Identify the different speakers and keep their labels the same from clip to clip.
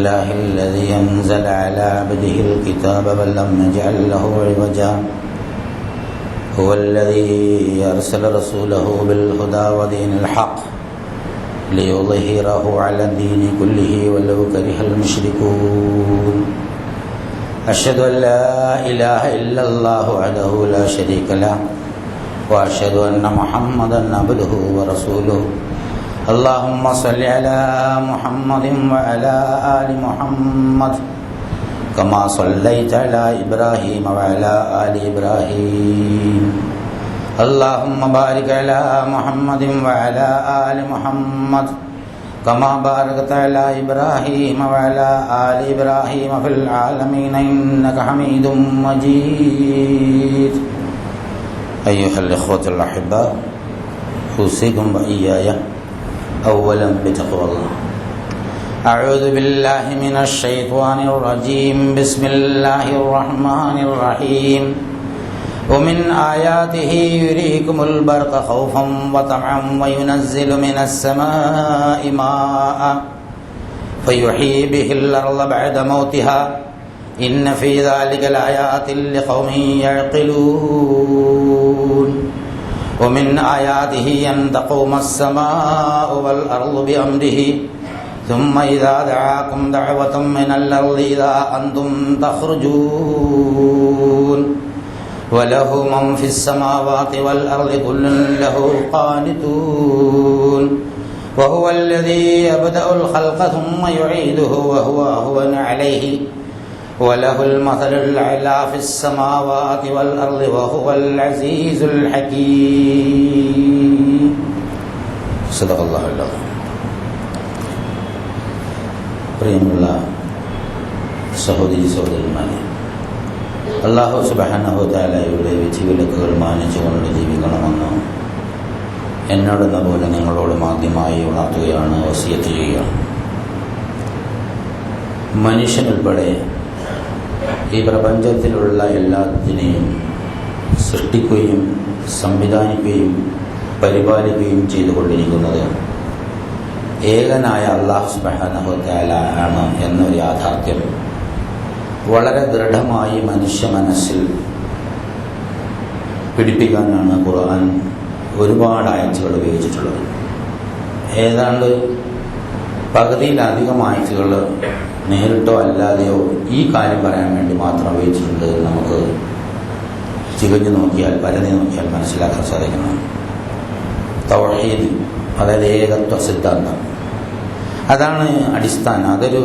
Speaker 1: لله الذي أنزل على عبده الكتاب ولم يجعل له عوجا هو الذي أرسل رسوله بالهدى ودين الحق ليظهره على الدين كله ولو كره المشركون أشهد أن لا إله إلا الله وحده لا شريك له وأشهد أن محمدا عبده ورسوله اللهم صل على محمد وعلى آل محمد كما صليت على إبراهيم وعلى آل إبراهيم اللهم بارك على محمد وعلى آل محمد كما باركت على إبراهيم وعلى آل إبراهيم في العالمين إنك حميد مجيد أيها الإخوة الأحباء أوصيكم وإياي أولا بتقوى الله. أعوذ بالله من الشيطان الرجيم. بسم الله الرحمن الرحيم. ومن آياته يريكم البرق خوفا وطمعا وينزل من السماء ماء فيحيي به الأرض بعد موتها إن في ذلك لآيات لقوم يعقلون. ومن آياته أن تقوم السماء والأرض بأمره ثم إذا دعاكم دعوة من الأرض إذا أنتم تخرجون وله من في السماوات والأرض كل له قانتون وهو الذي يبدأ الخلق ثم يعيده وهو أهون عليه وله المثل الأعلى في السماوات والأرض وهو العزيز الحكيم. صدق الله العظيم. പ്രിയമുള്ള സഹോദരി സഹോദരന്മാരെ, അല്ലാഹു സുബ്ഹാനഹു വ തആലയുടെ വിധിവിലക്കുകൾ മാനിച്ചുകൊണ്ട് ജീവിക്കണമെന്ന് എന്നോടെന്ന പോലെ നിങ്ങളോടും ആദ്യമായി ഉണർത്തുകയാണ്, വസിയത്ത് ചെയ്യുകയാണ്. മനുഷ്യനുൾപ്പെടെ ഈ പ്രപഞ്ചത്തിലുള്ള എല്ലാത്തിനെയും സൃഷ്ടിക്കുകയും സംവിധാനിക്കുകയും പരിപാലിക്കുകയും ചെയ്തുകൊണ്ടിരിക്കുന്നത് ഏകനായ അല്ലാഹു സുബ്ഹാനഹു വ തആല ആണ് എന്നൊരു യാഥാർത്ഥ്യം വളരെ ദൃഢമായി മനുഷ്യ മനസ്സിൽ പിടിപ്പിക്കാനാണ് ഖുർആൻ ഒരുപാട് ആയത്തുകൾ ഉപയോഗിച്ചിട്ടുള്ളത്. ഏതാണ്ട് പകുതിയിലധികം ആയത്തുകൾ നേരിട്ടോ അല്ലാതെയോ ഈ കാര്യം പറയാൻ വേണ്ടി മാത്രം ഉപയോഗിച്ചിട്ടുണ്ട്. നമുക്ക് ചികഞ്ഞു നോക്കിയാൽ, പരതി നോക്കിയാൽ മനസ്സിലാക്കാൻ സാധിക്കുന്നു. തൗഹീദ്, അതായത് ഏകത്വ സിദ്ധാന്തം, അതാണ് അടിസ്ഥാനം. അതൊരു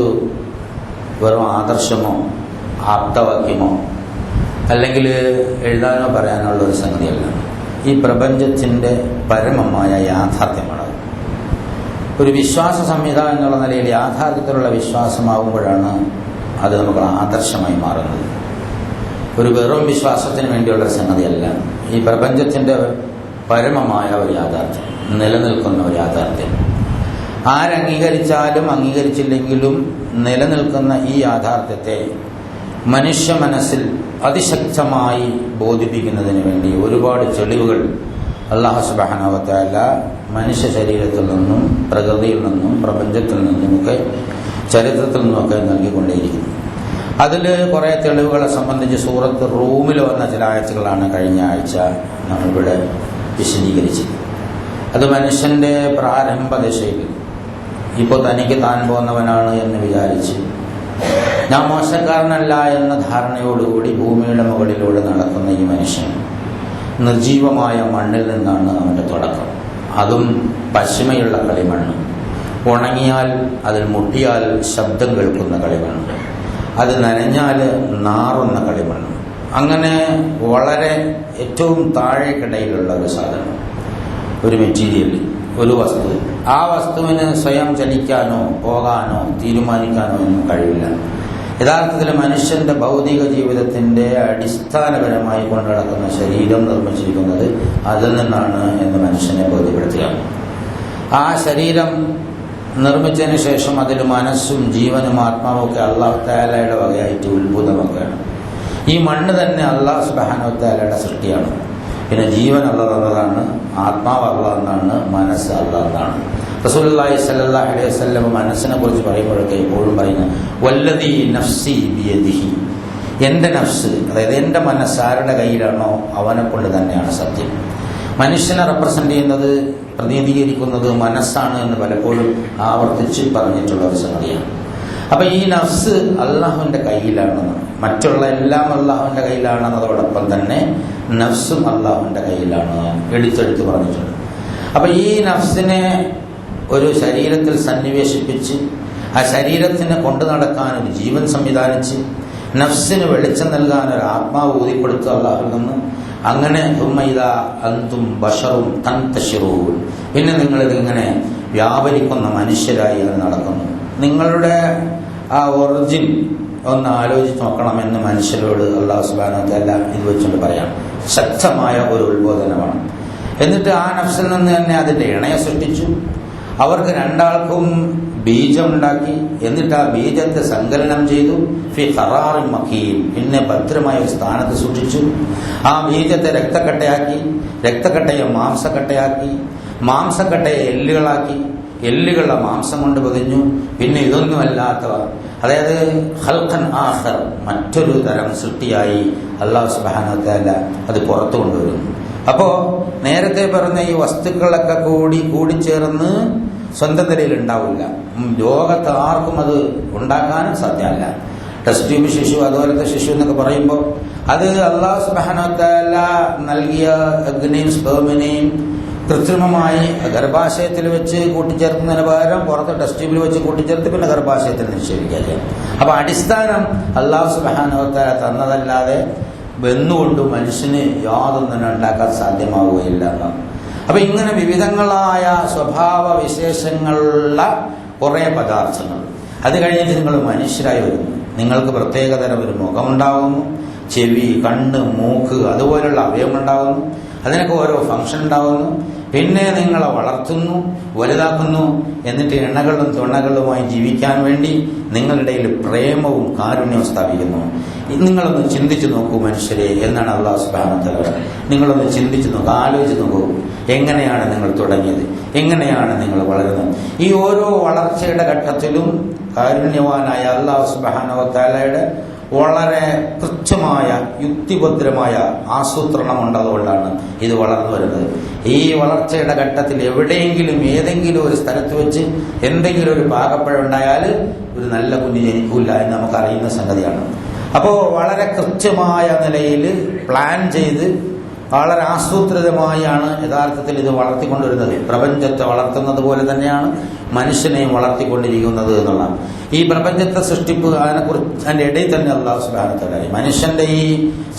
Speaker 1: വെറും ആദർശമോ ആപ്തവാക്യമോ അല്ലെങ്കിൽ എഴുതാനോ പറയാനുള്ള ഒരു സംഗതിയല്ല. ഈ പ്രപഞ്ചത്തിൻ്റെ പരമമായ യാഥാർത്ഥ്യമാണ്. ഒരു വിശ്വാസ സംഹിത എന്നുള്ള നിലയിൽ യാഥാർത്ഥ്യത്തിലുള്ള വിശ്വാസമാകുമ്പോഴാണ് അത് നമുക്ക് ആദർശമായി മാറുന്നത്. ഒരു വെറും വിശ്വാസത്തിന് വേണ്ടിയുള്ള സംഗതിയല്ല. ഈ പ്രപഞ്ചത്തിൻ്റെ പരമമായ ഒരു യാഥാർത്ഥ്യം, നിലനിൽക്കുന്ന ഒരു യാഥാർത്ഥ്യം, ആരംഗീകരിച്ചാലും അംഗീകരിച്ചില്ലെങ്കിലും നിലനിൽക്കുന്ന ഈ യാഥാർത്ഥ്യത്തെ മനുഷ്യ മനസ്സിൽ അതിശക്തമായി ബോധിപ്പിക്കുന്നതിന് വേണ്ടി ഒരുപാട് തെളിവുകൾ അല്ലാഹു സുബ്ഹാനഹു വ തആല മനുഷ്യ ശരീരത്തിൽ നിന്നും പ്രകൃതിയിൽ നിന്നും പ്രപഞ്ചത്തിൽ നിന്നുമൊക്കെ ചരിത്രത്തിൽ നിന്നുമൊക്കെ നൽകിക്കൊണ്ടേയിരിക്കുന്നു. അതിൽ കുറേ തെളിവുകളെ സംബന്ധിച്ച് സൂറത്ത് റൂമിൽ വന്ന ചില ആയത്തുകളാണ് കഴിഞ്ഞ ആഴ്ച നമ്മളിവിടെ വിശദീകരിച്ചത്. അത് മനുഷ്യൻ്റെ പ്രാരംഭ ദശയിൽ ഇപ്പോൾ തനിക്ക് താൻ പോന്നവനാണ് എന്ന് വിചാരിച്ച് ഞാൻ മോശക്കാരനല്ല എന്ന ധാരണയോടുകൂടി ഭൂമിയുടെ മുകളിലൂടെ നടക്കുന്ന ഈ മനുഷ്യൻ നിർജീവമായ മണ്ണിൽ നിന്നാണ് അവൻ്റെ തുടക്കം. അതും പശിമയുള്ള കളിമണ്ണ്, ഉണങ്ങിയാൽ അതിൽ മുട്ടിയാൽ ശബ്ദം കേൾക്കുന്ന കളിമണ്ണ്, അത് നനഞ്ഞാൽ നാറുന്ന കളിമണ്ണ്. അങ്ങനെ വളരെ ഏറ്റവും താഴേക്കിടയിലുള്ള ഒരു സാധനം, ഒരു മെറ്റീരിയൽ, ഒരു വസ്തു. ആ വസ്തുവിന് സ്വയം ചലിക്കാനോ പോകാനോ തീരുമാനിക്കാനോ ഒന്നും കഴിവില്ല. യഥാർത്ഥത്തിൽ മനുഷ്യന്റെ ഭൗതിക ജീവിതത്തിന്റെ അടിസ്ഥാനപരമായി കൊണ്ടു നടക്കുന്ന ശരീരം നിർമ്മിച്ചിരിക്കുന്നത് അതിൽ നിന്നാണ് എന്ന് മനുഷ്യനെ ബോധ്യപ്പെടുത്തുകയാണ്. ആ ശരീരം നിർമ്മിച്ചതിന് ശേഷം അതിൽ മനസ്സും ജീവനും ആത്മാവും ഒക്കെ അല്ലാഹു തആലയുടെ വകയായിട്ട് ഉത്ഭുതമൊക്കെയാണ്. ഈ മണ്ണ് തന്നെ അല്ലാഹു സുബ്ഹാനഹു വ തആലയുടെ സൃഷ്ടിയാണ്. പിന്നെ ജീവൻ അല്ലാഹ് തന്നതാണ്, ആത്മാവ് അല്ലാഹ് എന്നാണ്, മനസ്സ് അല്ലാഹ് എന്നാണ്. റസൂലുള്ളാഹി സ്വല്ലല്ലാഹു അലൈഹി വസല്ലം മനസ്സിനെ കുറിച്ച് പറയുമ്പോഴൊക്കെ എപ്പോഴും പറയുന്നത് വല്ലദീ നഫ്സി ബിയദിഹി, എൻ്റെ നഫ്സ്, അതായത് എൻ്റെ മനസ്സ് ആരുടെ കയ്യിലാണോ അവനെ കൊണ്ട് തന്നെയാണ് സത്യം. മനുഷ്യനെ റെപ്രസെന്റ് ചെയ്യുന്നത്, പ്രതിനിധീകരിക്കുന്നത് മനസ്സാണ് എന്ന് പലപ്പോഴും ആവർത്തിച്ച് പറഞ്ഞിട്ടുള്ള ഒരു സംഗതിയാണ്. അപ്പൊ ഈ നഫ്സ് അള്ളാഹുവിന്റെ കയ്യിലാണെന്ന്, മറ്റുള്ള എല്ലാം അള്ളാഹുവിന്റെ കയ്യിലാണെന്നതോടൊപ്പം തന്നെ നഫ്സും അള്ളാഹുവിന്റെ കയ്യിലാണ് എടുത്തെടുത്ത് പറഞ്ഞിട്ടുണ്ട്. അപ്പൊ ഈ നഫ്സിനെ ഒരു ശരീരത്തിൽ സന്നിവേശിപ്പിച്ച് ആ ശരീരത്തിനെ കൊണ്ടു നടക്കാൻ ഒരു ജീവൻ സംവിധാനിച്ച് നഫ്സിന് വെളിച്ചം നൽകാൻ ഒരു ആത്മാവ് ഊതിക്കൊടുത്തു അള്ളാഹുവിൽ നിന്ന്. അങ്ങനെ അന്തും ബഷറും തൻതശിറൂൻ, പിന്നെ നിങ്ങളിതിങ്ങനെ വ്യാപരിക്കുന്ന മനുഷ്യരായി അത് നടക്കുന്നു. നിങ്ങളുടെ ആ ഒറിജിൻ ഒന്ന് ആലോചിച്ച് നോക്കണമെന്ന് മനുഷ്യരോട് അല്ലാഹു സുബ്ഹാനഹു വ തആല ഇത് വെച്ചുകൊണ്ട് പറയാം. ശക്തമായ ഒരു ഉത്ബോധനമാണ്. എന്നിട്ട് ആ നഫ്സിൽ നിന്ന് തന്നെ അതിന്റെ ഇണയെ സൃഷ്ടിച്ചു. അവർക്ക് രണ്ടാൾക്കും ബീജമുണ്ടാക്കി. എന്നിട്ട് ആ ബീജത്തെ സങ്കലനം ചെയ്തു. ഫി ഖറാറിൻ മഖീൻ, പിന്നെ ഭദ്രമായ ഒരു സ്ഥാനത്ത് സൂക്ഷിച്ചു. ആ ബീജത്തെ രക്തക്കട്ടയാക്കി, രക്തക്കട്ടയെ മാംസക്കട്ടയാക്കി, മാംസക്കട്ടയെ എല്ലുകളാക്കി, എല്ലുകളുടെ മാംസം കൊണ്ട് പൊതിഞ്ഞു. പിന്നെ ഇതൊന്നുമല്ലാത്തവ, അതായത് ഖൽഖൻ ആഖർ, മറ്റൊരു തരം സൃഷ്ടിയായി അല്ലാഹു സുബ്ഹാനഹു വ തആല അത് പുറത്തു കൊണ്ടുവരുന്നു. അപ്പോ നേരത്തെ പറഞ്ഞ ഈ വസ്തുക്കളൊക്കെ കൂടിച്ചേർന്ന് സ്വന്തം നിലയിൽ ഉണ്ടാവില്ല. ലോകത്ത് ആർക്കും അത് ഉണ്ടാക്കാനും സാധ്യമല്ല. ടെസ്റ്റ് ട്യൂബ് ശിശു, അതുപോലത്തെ ശിശു എന്നൊക്കെ പറയുമ്പോൾ അത് അല്ലാഹു സുബ്ഹാനഹു വ തആല നൽകിയ എഗ്ഗിനെയും സ്പേമിനെയും കൃത്രിമമായി ഗർഭാശയത്തിൽ വെച്ച് കൂട്ടിച്ചേർക്കുന്നതിന് പകരം പുറത്ത് ടെസ്റ്റ് ട്യൂബിൽ വെച്ച് കൂട്ടിച്ചേർത്ത് പിന്നെ ഗർഭാശയത്തിൽ നിക്ഷേപിക്കുക. അപ്പൊ അടിസ്ഥാനം അല്ലാഹു സുബ്ഹാനഹു വ തആല തന്നതല്ലാതെ വെന്നുകൊണ്ട് മനുഷ്യന് യാതൊന്നും ഉണ്ടാക്കാൻ സാധ്യമാവുകയില്ല എന്നാണ്. അപ്പൊ ഇങ്ങനെ വിവിധങ്ങളായ സ്വഭാവ വിശേഷങ്ങളുള്ള കുറെ പദാർത്ഥങ്ങൾ, അത് കഴിഞ്ഞിട്ട് നിങ്ങൾ മനുഷ്യരായി വരുന്നു. നിങ്ങൾക്ക് പ്രത്യേകതരം ഒരു മുഖമുണ്ടാകുന്നു, ചെവി, കണ്ണ്, മൂക്ക്, അതുപോലുള്ള അവയവമുണ്ടാകുന്നു. അതിനൊക്കെ ഓരോ ഫംഗ്ഷൻ ഉണ്ടാകുന്നു. പിന്നെ നിങ്ങളെ വളർത്തുന്നു, വലുതാക്കുന്നു. എന്നിട്ട് എണ്ണകളും തുണകളുമായി ജീവിക്കാൻ വേണ്ടി നിങ്ങളുടെ ഇടയിൽ പ്രേമവും കാരുണ്യവും സ്ഥാപിക്കുന്നു. നിങ്ങളൊന്ന് ചിന്തിച്ചു നോക്കൂ മനുഷ്യരെ എന്നാണ് അല്ലാഹു സുബ്ഹാനഹു വ തആല. നിങ്ങളൊന്ന് ചിന്തിച്ചു നോക്കൂ, ആലോചിച്ച് നോക്കൂ, എങ്ങനെയാണ് നിങ്ങൾ തുടങ്ങിയത്, എങ്ങനെയാണ് നിങ്ങൾ വളരുന്നത്. ഈ ഓരോ വളർച്ചയുടെ ഘട്ടത്തിലും കാരുണ്യവാനായ അല്ലാഹു സുബ്ഹാനഹു വ തആലയുടെ വളരെ കൃത്യമായ യുക്തിഭദ്രമായ ആസൂത്രണം ഉണ്ടതുകൊണ്ടാണ് ഇത് വളർന്നു വരുന്നത്. ഈ വളർച്ചയുടെ ഘട്ടത്തിൽ എവിടെയെങ്കിലും ഏതെങ്കിലും ഒരു സ്ഥലത്ത് വെച്ച് എന്തെങ്കിലും ഒരു പാകപ്പഴം ഉണ്ടായാൽ ഒരു നല്ല കുഞ്ഞ് ജനിക്കൂല എന്ന് നമുക്കറിയുന്ന സംഗതിയാണ്. അപ്പോൾ വളരെ കൃത്യമായ നിലയിൽ പ്ലാൻ ചെയ്ത് വളരെ ആസൂത്രിതമായാണ് യഥാർത്ഥത്തിൽ ഇത് വളർത്തിക്കൊണ്ടുവരുന്നത്. പ്രപഞ്ചത്തെ വളർത്തുന്നത് പോലെ തന്നെയാണ് മനുഷ്യനെയും വളർത്തിക്കൊണ്ടിരിക്കുന്നത് എന്നുള്ള ഈ പ്രപഞ്ചത്തെ സൃഷ്ടിപ്പ്, അതിനെക്കുറിച്ച് അതിൻ്റെ ഇടയിൽ തന്നെ അല്ലാഹു സുബ്ഹാനഹു വ തആല മനുഷ്യന്റെ ഈ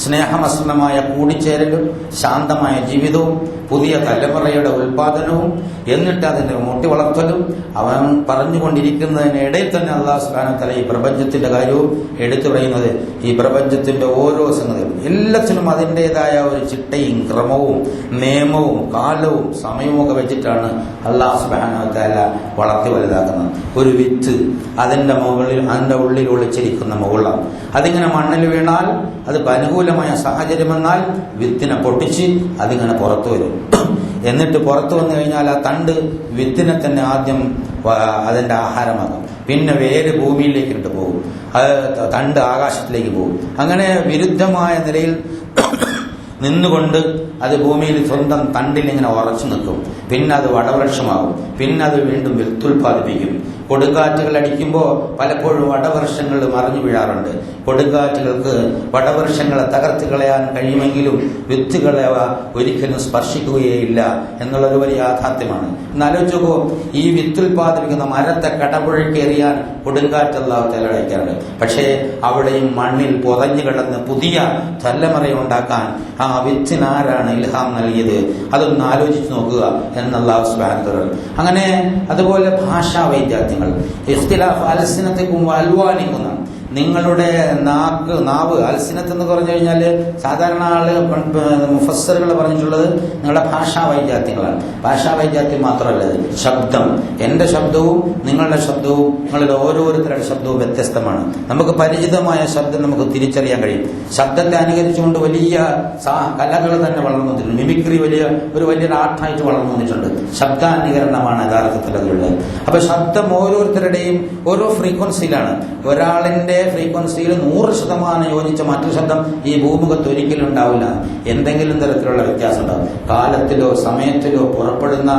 Speaker 1: സ്നേഹമസൃണമായ കൂടിച്ചേരലും ശാന്തമായ ജീവിതവും പുതിയ തലമുറയുടെ ഉൽപാദനവും എന്നിട്ട് അതിന്റെ മുട്ടി വളർത്തലും അവൻ പറഞ്ഞുകൊണ്ടിരിക്കുന്നതിനിടയിൽ തന്നെ അല്ലാഹു സുബ്ഹാനഹു വ തആല ഈ പ്രപഞ്ചത്തിന്റെ കാര്യവും എടുത്തു പറയുന്നത്. ഈ പ്രപഞ്ചത്തിന്റെ ഓരോ സംഗതികളും എല്ലാത്തിനും അതിൻ്റെതായ ഒരു ചിട്ടയും ക്രമവും നിയമവും കാലവും സമയവും ഒക്കെ വെച്ചിട്ടാണ് അല്ലാഹു സുബ്ഹാനഹു വ തആല വളർത്തി വലുതാക്കുന്നത്. ഒരു വിത്ത് അതിന്റെ മുകളിൽ, അതിന്റെ ഉള്ളിൽ ഒളിച്ചിരിക്കുന്ന മുകുളം, അതിങ്ങനെ മണ്ണിൽ വീണാൽ അത് അനുകൂലമായ സാഹചര്യം വന്നാൽ വിത്തിനെ പൊട്ടിച്ച് അതിങ്ങനെ പുറത്തു വരും. എന്നിട്ട് പുറത്തു വന്നു കഴിഞ്ഞാൽ ആ തണ്ട് വിത്തിനെ തന്നെ ആദ്യം അതിന്റെ ആഹാരമാകും. പിന്നെ വേര് ഭൂമിയിലേക്ക് ഇട്ട് പോകും, അത് തണ്ട് ആകാശത്തിലേക്ക് പോകും. അങ്ങനെ വിരുദ്ധമായ നിലയിൽ നിന്നുകൊണ്ട് അത് ഭൂമിയിൽ സ്വന്തം തണ്ടിൽ ഇങ്ങനെ ഉറച്ചു നിൽക്കും. പിന്നെ അത് വടവൃക്ഷമാകും. പിന്നെ അത് വീണ്ടും വിത്തുൽപാദിപ്പിക്കും. കൊടുങ്കാറ്റുകൾ അടിക്കുമ്പോൾ പലപ്പോഴും വടവൃക്ഷങ്ങൾ മറിഞ്ഞു വീഴാറുണ്ട്. കൊടുങ്കാറ്റുകൾക്ക് വടവൃക്ഷങ്ങളെ തകർത്ത് കളയാൻ കഴിയുമെങ്കിലും വിത്തുകളെ ഒരിക്കലും സ്പർശിക്കുകയില്ല എന്നുള്ളൊരു വലിയ യാഥാർത്ഥ്യമാണ്. എന്നാലോചിച്ചോ, ഈ വിത്തുൽപാദിപ്പിക്കുന്ന മരത്തെ കടപുഴക്കേറിയാൻ കൊടുങ്കാറ്റ് അല്ലാഹു തആല അയക്കാറുണ്ട്. പക്ഷേ അവിടെയും മണ്ണിൽ പുതഞ്ഞു കിടന്ന് പുതിയ തലമുറയുണ്ടാക്കാൻ ആ വിത്തിനാരാണ് ഇൽഹാം നൽകിയത്? അതൊന്ന് ആലോചിച്ച് നോക്കുക എന്ന് അല്ലാഹു സുബ്ഹാനഹു വ തആല. അങ്ങനെ അതുപോലെ ഭാഷാ വൈദ്യാർത്ഥ്യങ്ങൾ ഇഖ്തിലാഫ് അൽസിനത്തിക്കും അൽവാനിക്കും, നിങ്ങളുടെ നാവ് അൽസിനത്ത് എന്ന് പറഞ്ഞു കഴിഞ്ഞാൽ സാധാരണ മുഫസ്സറുകൾ പറഞ്ഞിട്ടുള്ളത് നിങ്ങളുടെ ഭാഷാ വൈജാത്യങ്ങളാണ്. ഭാഷാ വൈജാത്യം മാത്രമല്ല, ശബ്ദം. എന്റെ ശബ്ദവും നിങ്ങളുടെ ശബ്ദവും നിങ്ങളുടെ ഓരോരുത്തരുടെ ശബ്ദവും വ്യത്യസ്തമാണ്. നമുക്ക് പരിചിതമായ ശബ്ദം നമുക്ക് തിരിച്ചറിയാൻ കഴിയും. ശബ്ദത്തെ അനുകരിച്ചുകൊണ്ട് വലിയ കലകൾ തന്നെ വളർന്നു വന്നിട്ടുണ്ട്. മിമിക്രി വലിയൊരു ആർട്ടായിട്ട് വളർന്നു വന്നിട്ടുണ്ട്. ശബ്ദാനുകരണമാണ് യഥാർത്ഥത്തിൽ അതുള്ളത്. അപ്പൊ ശബ്ദം ഓരോരുത്തരുടെയും ഓരോ ഫ്രീക്വൻസിയിലാണ്. ഒരാളിന്റെ ഫ്രീക്വൻസിയിൽ 100% യോജിച്ച മറ്റൊരു ശബ്ദം ഈ ഭൂമുഖത്ത് ഒരിക്കലും ഉണ്ടാവില്ല. എന്തെങ്കിലും തരത്തിലുള്ള വ്യത്യാസം ഉണ്ടാവും. കാലത്തിലോ സമയത്തിലോ പുറപ്പെടുന്ന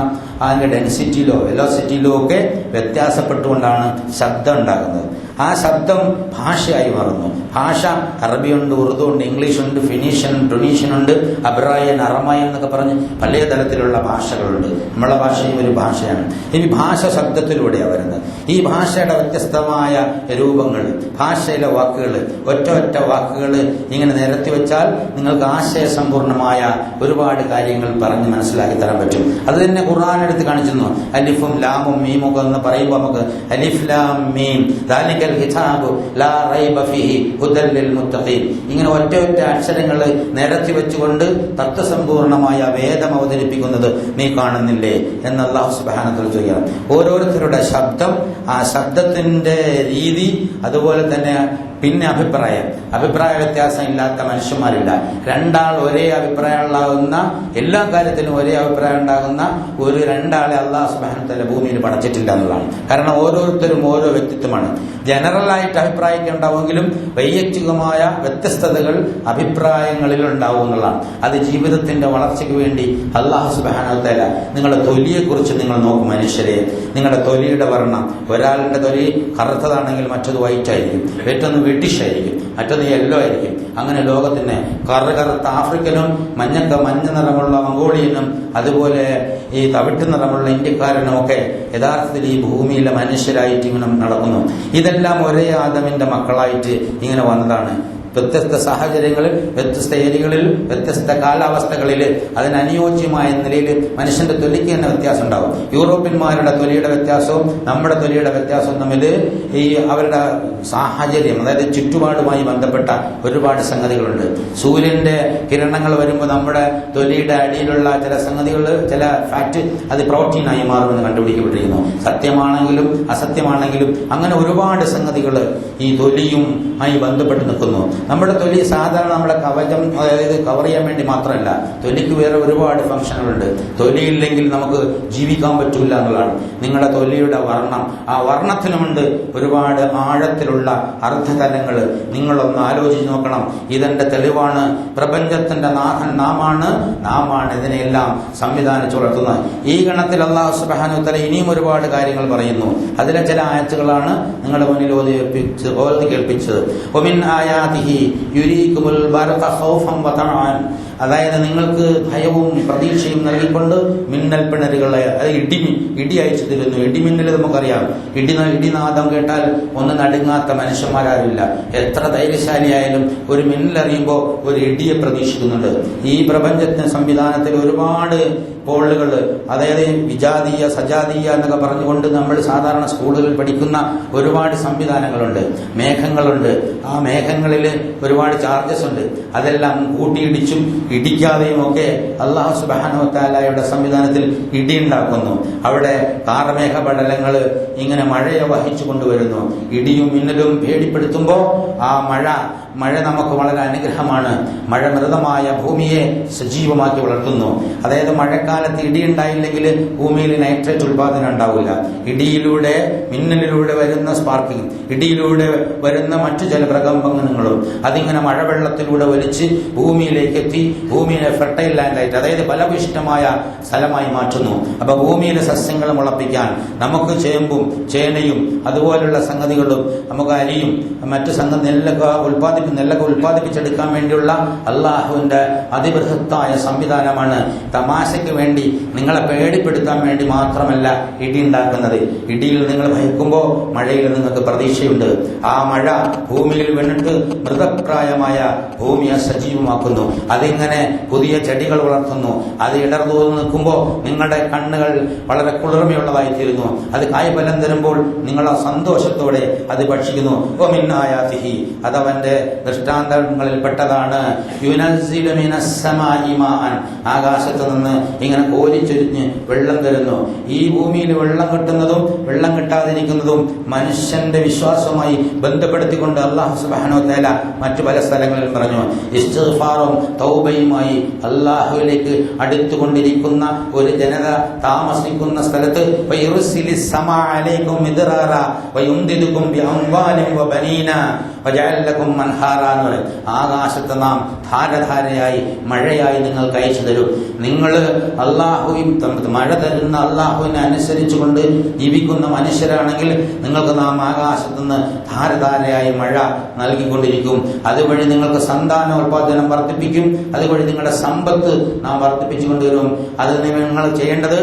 Speaker 1: അതിന്റെ ഡെൻസിറ്റിയിലോ വെലോസിറ്റിയിലോ ഒക്കെ വ്യത്യാസപ്പെട്ടുകൊണ്ടാണ് ശബ്ദം ഉണ്ടാകുന്നത്. ആ ശബ്ദം ഭാഷയായി മാറുന്നു. ഭാഷ അറബിയുണ്ട്, ഉറുദു ഉണ്ട്, ഇംഗ്ലീഷുണ്ട്, ഫിനീഷ്യൻ, ടുണീഷ്യൻ ഉണ്ട്, അബ്രായൻ, അറമായൻ എന്നൊക്കെ പറഞ്ഞ് പല തരത്തിലുള്ള ഭാഷകളുണ്ട്. നമ്മളെ ഭാഷയും ഒരു ഭാഷയാണ്. ഇനി ഭാഷ ശബ്ദത്തിലൂടെയാണ് വരുന്നത്. ഈ ഭാഷയുടെ വ്യത്യസ്തമായ രൂപങ്ങൾ, ഭാഷയിലെ വാക്കുകൾ, ഒറ്റ വാക്കുകൾ ഇങ്ങനെ നിരത്തി വെച്ചാൽ നിങ്ങൾക്ക് ആശയസമ്പൂർണമായ ഒരുപാട് കാര്യങ്ങൾ പറഞ്ഞ് മനസ്സിലാക്കി തരാൻ പറ്റും. അത് തന്നെ ഖുർആൻ എടുത്ത് കാണിച്ചിരുന്നു. അലിഫും ലാമും മീമും എന്ന് പറയുമ്പോൾ നമുക്ക് അലിഫ് ലാം മീം ദാലികൽ കിതാബു ലാ റൈബ ഫീഹി ഹുദൽ ലിൽ മുത്തഖീൻ, ഇങ്ങനെ ഒറ്റ അക്ഷരങ്ങൾ നിരത്തി വെച്ചുകൊണ്ട് തത്വസമ്പൂർണമായ വേദം അവതരിപ്പിക്കുന്നത് നീ കാണുന്നില്ലേ എന്ന് അല്ലാഹു സുബ്ഹാനഹു വ തആല പറയുകയാണ്. ഓരോരുത്തരുടെ ശബ്ദം, ആ ശബ്ദത്തിന്റെ രീതി, അതുപോലെ തന്നെ പിന്നെ അഭിപ്രായ വ്യത്യാസം ഇല്ലാത്ത മനുഷ്യന്മാരില്ല. രണ്ടാൾ ഒരേ അഭിപ്രായം ഉണ്ടാകുന്ന, എല്ലാ കാര്യത്തിലും ഒരേ അഭിപ്രായം ഉണ്ടാകുന്ന രണ്ടാളെ അല്ലാഹു സുബ്ഹാനഹു വ തആല ഭൂമിയിൽ പടച്ചിട്ടില്ല എന്നുള്ളതാണ്. കാരണം ഓരോരുത്തരും ഓരോ വ്യക്തിത്വമാണ്. ജനറലായിട്ട് അഭിപ്രായമൊക്കെ ഉണ്ടാവുമെങ്കിലും വൈയക്തികമായ വ്യത്യസ്തതകൾ അഭിപ്രായങ്ങളിൽ ഉണ്ടാവും എന്നുള്ളതാണ്. അത് ജീവിതത്തിന്റെ വളർച്ചയ്ക്ക് വേണ്ടി അല്ലാഹു സുബ്ഹാനഹു വ തആല നിങ്ങളുടെ തൊലിയെക്കുറിച്ച് നിങ്ങൾ നോക്കും. മനുഷ്യരെ, നിങ്ങളുടെ തൊലിയുടെ വർണ്ണം, ഒരാളുടെ തൊലി കറുത്തതാണെങ്കിൽ മറ്റത് വൈറ്റ് ആയിരിക്കും, ഏറ്റൊന്ന് ബ്രിട്ടീഷ് ആയിരിക്കും, മറ്റൊന്ന് യെല്ലോ ആയിരിക്കും. അങ്ങനെ ലോകത്തിന് കറുത്ത ആഫ്രിക്കനും മഞ്ഞ നിറമുള്ള മംഗോളിയനും അതുപോലെ ഈ തവിട്ട് നിറമുള്ള ഇന്ത്യക്കാരനും ഒക്കെ യഥാർത്ഥത്തിൽ ഈ ഭൂമിയിലെ മനുഷ്യരായിട്ട് ഇങ്ങനെ നടക്കുന്നു. ഇതെല്ലാം ഒരേ ആദമിന്റെ മക്കളായിട്ട് ഇങ്ങനെ വന്നതാണ്. വ്യത്യസ്ത സാഹചര്യങ്ങളിൽ, വ്യത്യസ്ത ഏരിയകളിൽ, വ്യത്യസ്ത കാലാവസ്ഥകളിൽ അതിനനുയോജ്യമായ നിലയിൽ മനുഷ്യന്റെ തൊലിക്ക് തന്നെ വ്യത്യാസം ഉണ്ടാവും. യൂറോപ്യന്മാരുടെ തൊലിയുടെ വ്യത്യാസവും നമ്മുടെ തൊലിയുടെ വ്യത്യാസവും തമ്മിൽ ഈ അവരുടെ സാഹചര്യം, അതായത് ചുറ്റുപാടുമായി ബന്ധപ്പെട്ട ഒരുപാട് സംഗതികളുണ്ട്. സൂര്യന്റെ കിരണങ്ങൾ വരുമ്പോൾ നമ്മുടെ തൊലിയുടെ അടിയിലുള്ള ചില സംഗതികൾ, ചില ഫാറ്റ് അത് പ്രോട്ടീനായി മാറുമെന്ന് കണ്ടുപിടിക്കപ്പെട്ടിരിക്കുന്നു. സത്യമാണെങ്കിലും അസത്യമാണെങ്കിലും അങ്ങനെ ഒരുപാട് സംഗതികൾ ഈ തൊലിയുമായി ബന്ധപ്പെട്ട് നിൽക്കുന്നു. നമ്മുടെ തൊലി സാധാരണ നമ്മുടെ കവചം, അതായത് കവർ ചെയ്യാൻ വേണ്ടി മാത്രമല്ല, തൊലിക്ക് വേറെ ഒരുപാട് ഫംഗ്ഷനുകളുണ്ട്. തൊലിയില്ലെങ്കിൽ നമുക്ക് ജീവിക്കാൻ പറ്റില്ല എന്നുള്ളതാണ്. നിങ്ങളുടെ തൊലിയുടെ വർണ്ണം, ആ വർണ്ണത്തിനുമുണ്ട് ഒരുപാട് ആഴത്തിലുള്ള അർത്ഥതലങ്ങൾ. നിങ്ങളൊന്ന് ആലോചിച്ച് നോക്കണം. ഇതെന്റെ തെളിവാണ്. പ്രപഞ്ചത്തിന്റെ നാഥൻ നാമാണ് ഇതിനെല്ലാം സംവിധാനിച്ചു വളർത്തുന്നത്. ഈ ഗണത്തിൽ അല്ലാഹു സുബ്ഹാനഹു വ തആല ഇനിയും ഒരുപാട് കാര്യങ്ങൾ പറയുന്നു. അതിലെ ചില ആയത്തുകളാണ് നിങ്ങളുടെ മുന്നിൽ ഓതി കേൾപ്പിച്ചത്. ഒമിൻ ആയാതിഹി യുരീകുമുൽ ബർഖ ഖൗഫൻ വ തഅൻ, അതായത് നിങ്ങൾക്ക് ഭയവും പ്രതീക്ഷയും നൽകിക്കൊണ്ട് മിന്നൽ പിണരുകളെ, അത് ഇടി അയച്ചു തരുന്നു. ഇടിമിന്നൽ നമുക്കറിയാം. ഇടിനാദം കേട്ടാൽ ഒന്ന് നടുങ്ങാത്ത മനുഷ്യന്മാരാരില്ല. എത്ര ധൈര്യശാലിയായാലും ഒരു മിന്നലറിയുമ്പോൾ ഒരു ഇടിയെ പ്രതീക്ഷിക്കുന്നുണ്ട്. ഈ പ്രപഞ്ചത്തിന് സംവിധാനത്തിൽ ഒരുപാട് പോളുകൾ, അതായത് വിജാതീയ സജാതീയ എന്നൊക്കെ പറഞ്ഞുകൊണ്ട് നമ്മൾ സാധാരണ സ്കൂളുകളിൽ പഠിക്കുന്ന ഒരുപാട് സംവിധാനങ്ങളുണ്ട്. മേഘങ്ങളുണ്ട്. ആ മേഘങ്ങളിൽ ഒരുപാട് ചാർജസ് ഉണ്ട്. അതെല്ലാം കൂട്ടിയിടിച്ചും ഇടിക്കാതെയും ഒക്കെ അല്ലാഹു സുബ്ഹാനഹു വ തആലയുടെ സംവിധാനത്തിൽ ഇടിയുണ്ടാക്കുന്നു. അവിടെ കാർമേഘ പടലങ്ങൾ ഇങ്ങനെ മഴയെ വഹിച്ചു കൊണ്ടുവരുന്നു. ഇടിയും മിന്നലും പേടിപ്പെടുത്തുമ്പോൾ ആ മഴ നമുക്ക് വളരെ അനുഗ്രഹമാണ്. മഴ മൃതമായ ഭൂമിയെ സജീവമാക്കി വളർത്തുന്നു. അതായത് മഴക്കാലത്ത് ഇടിയുണ്ടായില്ലെങ്കിൽ ഭൂമിയിൽ നൈട്രേറ്റ് ഉൽപാദനം ഉണ്ടാവില്ല. ഇടിയിലൂടെ, മിന്നലിലൂടെ വരുന്ന സ്പാർക്കിംഗ്, ഇടിയിലൂടെ വരുന്ന മറ്റു ചില പ്രകമ്പനങ്ങളും അതിങ്ങനെ മഴവെള്ളത്തിലൂടെ വലിച്ച് ഭൂമിയിലേക്ക് എത്തി ഭൂമിയെ ഫെർട്ടൈൽ ലാൻഡായിട്ട്, അതായത് ഫലഭൂയിഷ്ഠമായ സ്ഥലമായി മാറ്റുന്നു. അപ്പൊ ഭൂമിയിലെ സസ്യങ്ങൾ മുളപ്പിക്കാൻ നമുക്ക് ചേമ്പും ചേനയും അതുപോലുള്ള സംഗതികളും, നമുക്ക് അരിയും മറ്റു നെല്ലൊക്കെ ഉൽപ്പാദിപ്പിക്കാൻ നെല്ലൊക്കെ ഉൽപ്പാദിപ്പിച്ചെടുക്കാൻ വേണ്ടിയുള്ള അള്ളാഹുവിന്റെ അതിബൃഹത്തായ സംവിധാനമാണ്. തമാശയ്ക്ക് വേണ്ടി നിങ്ങളെ പേടിപ്പെടുത്താൻ വേണ്ടി മാത്രമല്ല ഇടി ഉണ്ടാക്കുന്നത്. ഇടിയിൽ നിങ്ങൾ ഭയക്കുമ്പോൾ മഴയിൽ നിങ്ങൾക്ക് പ്രതീക്ഷയുണ്ട്. ആ മഴ ഭൂമിയിൽ വീണിട്ട് മൃതപ്രായമായ ഭൂമിയെ സജീവമാക്കുന്നു. അതിങ്ങനെ പുതിയ ചെടികൾ വളർത്തുന്നു. അത് ഇടർന്നു നിൽക്കുമ്പോൾ നിങ്ങളുടെ കണ്ണുകൾ വളരെ കുളിർമയുള്ളതായിത്തീരുന്നു. അത് കായ്ഫലം തരുമ്പോൾ നിങ്ങൾ ആ സന്തോഷത്തോടെ അത് ഭക്ഷിക്കുന്നു. ഒമിന്നായാതിഹി, അതവന്റെ ദൃഷ്ടാന്തങ്ങളിൽ പെട്ടതാണ്. യുനസ്സിലു മിനസ്സമാഇ മാഅൻ, ആകാശത്ത് നിന്ന് ഇങ്ങനെ കോരിച്ചൊരിഞ്ഞ് വെള്ളം തരുന്നു. ഈ ഭൂമിയിൽ വെള്ളം കിട്ടുന്നതും വെള്ളം കിട്ടാതിരിക്കുന്നതും മനുഷ്യന്റെ വിശ്വാസവുമായി ബന്ധപ്പെടുത്തിക്കൊണ്ട് അല്ലാഹു സുബ്ഹാനഹു വ തആല മറ്റു പല സ്ഥലങ്ങളിൽ പറഞ്ഞു. ഇസ്തിഗ്ഫാറും തൗബയുമായി അല്ലാഹുവിലേക്ക് അടുത്തുകൊണ്ടിരിക്കുന്ന ഒരു ജനത താമസിക്കുന്ന സ്ഥലത്ത് വയർസിലിസ് സമാ അലൈക്കും മിദ്റാറ വയുംദിദുകും ബിഅംവാലിൻ വബനീന വജഅൽ ലക്കും മൻഹാറാ എന്ന് പറയും. ആകാശത്ത് നാം ധാരധാരയായി മഴയായി നിങ്ങൾക്ക് അയച്ചു തരും. നിങ്ങൾ അള്ളാഹുവിൻ മഴ തരുന്ന അള്ളാഹുവിനെ അനുസരിച്ചുകൊണ്ട് ജീവിക്കുന്ന മനുഷ്യരാണെങ്കിൽ നിങ്ങൾക്ക് നാം ആകാശത്തുനിന്ന് ധാരധാരയായി മഴ നൽകിക്കൊണ്ടിരിക്കും. അതുവഴി നിങ്ങൾക്ക് സന്താനോൽപാദനം വർദ്ധിപ്പിക്കും. അതുവഴി നിങ്ങളുടെ സമ്പത്ത് നാം വർദ്ധിപ്പിച്ചു കൊണ്ടുവരും. അത് നിങ്ങൾ ചെയ്യേണ്ടത്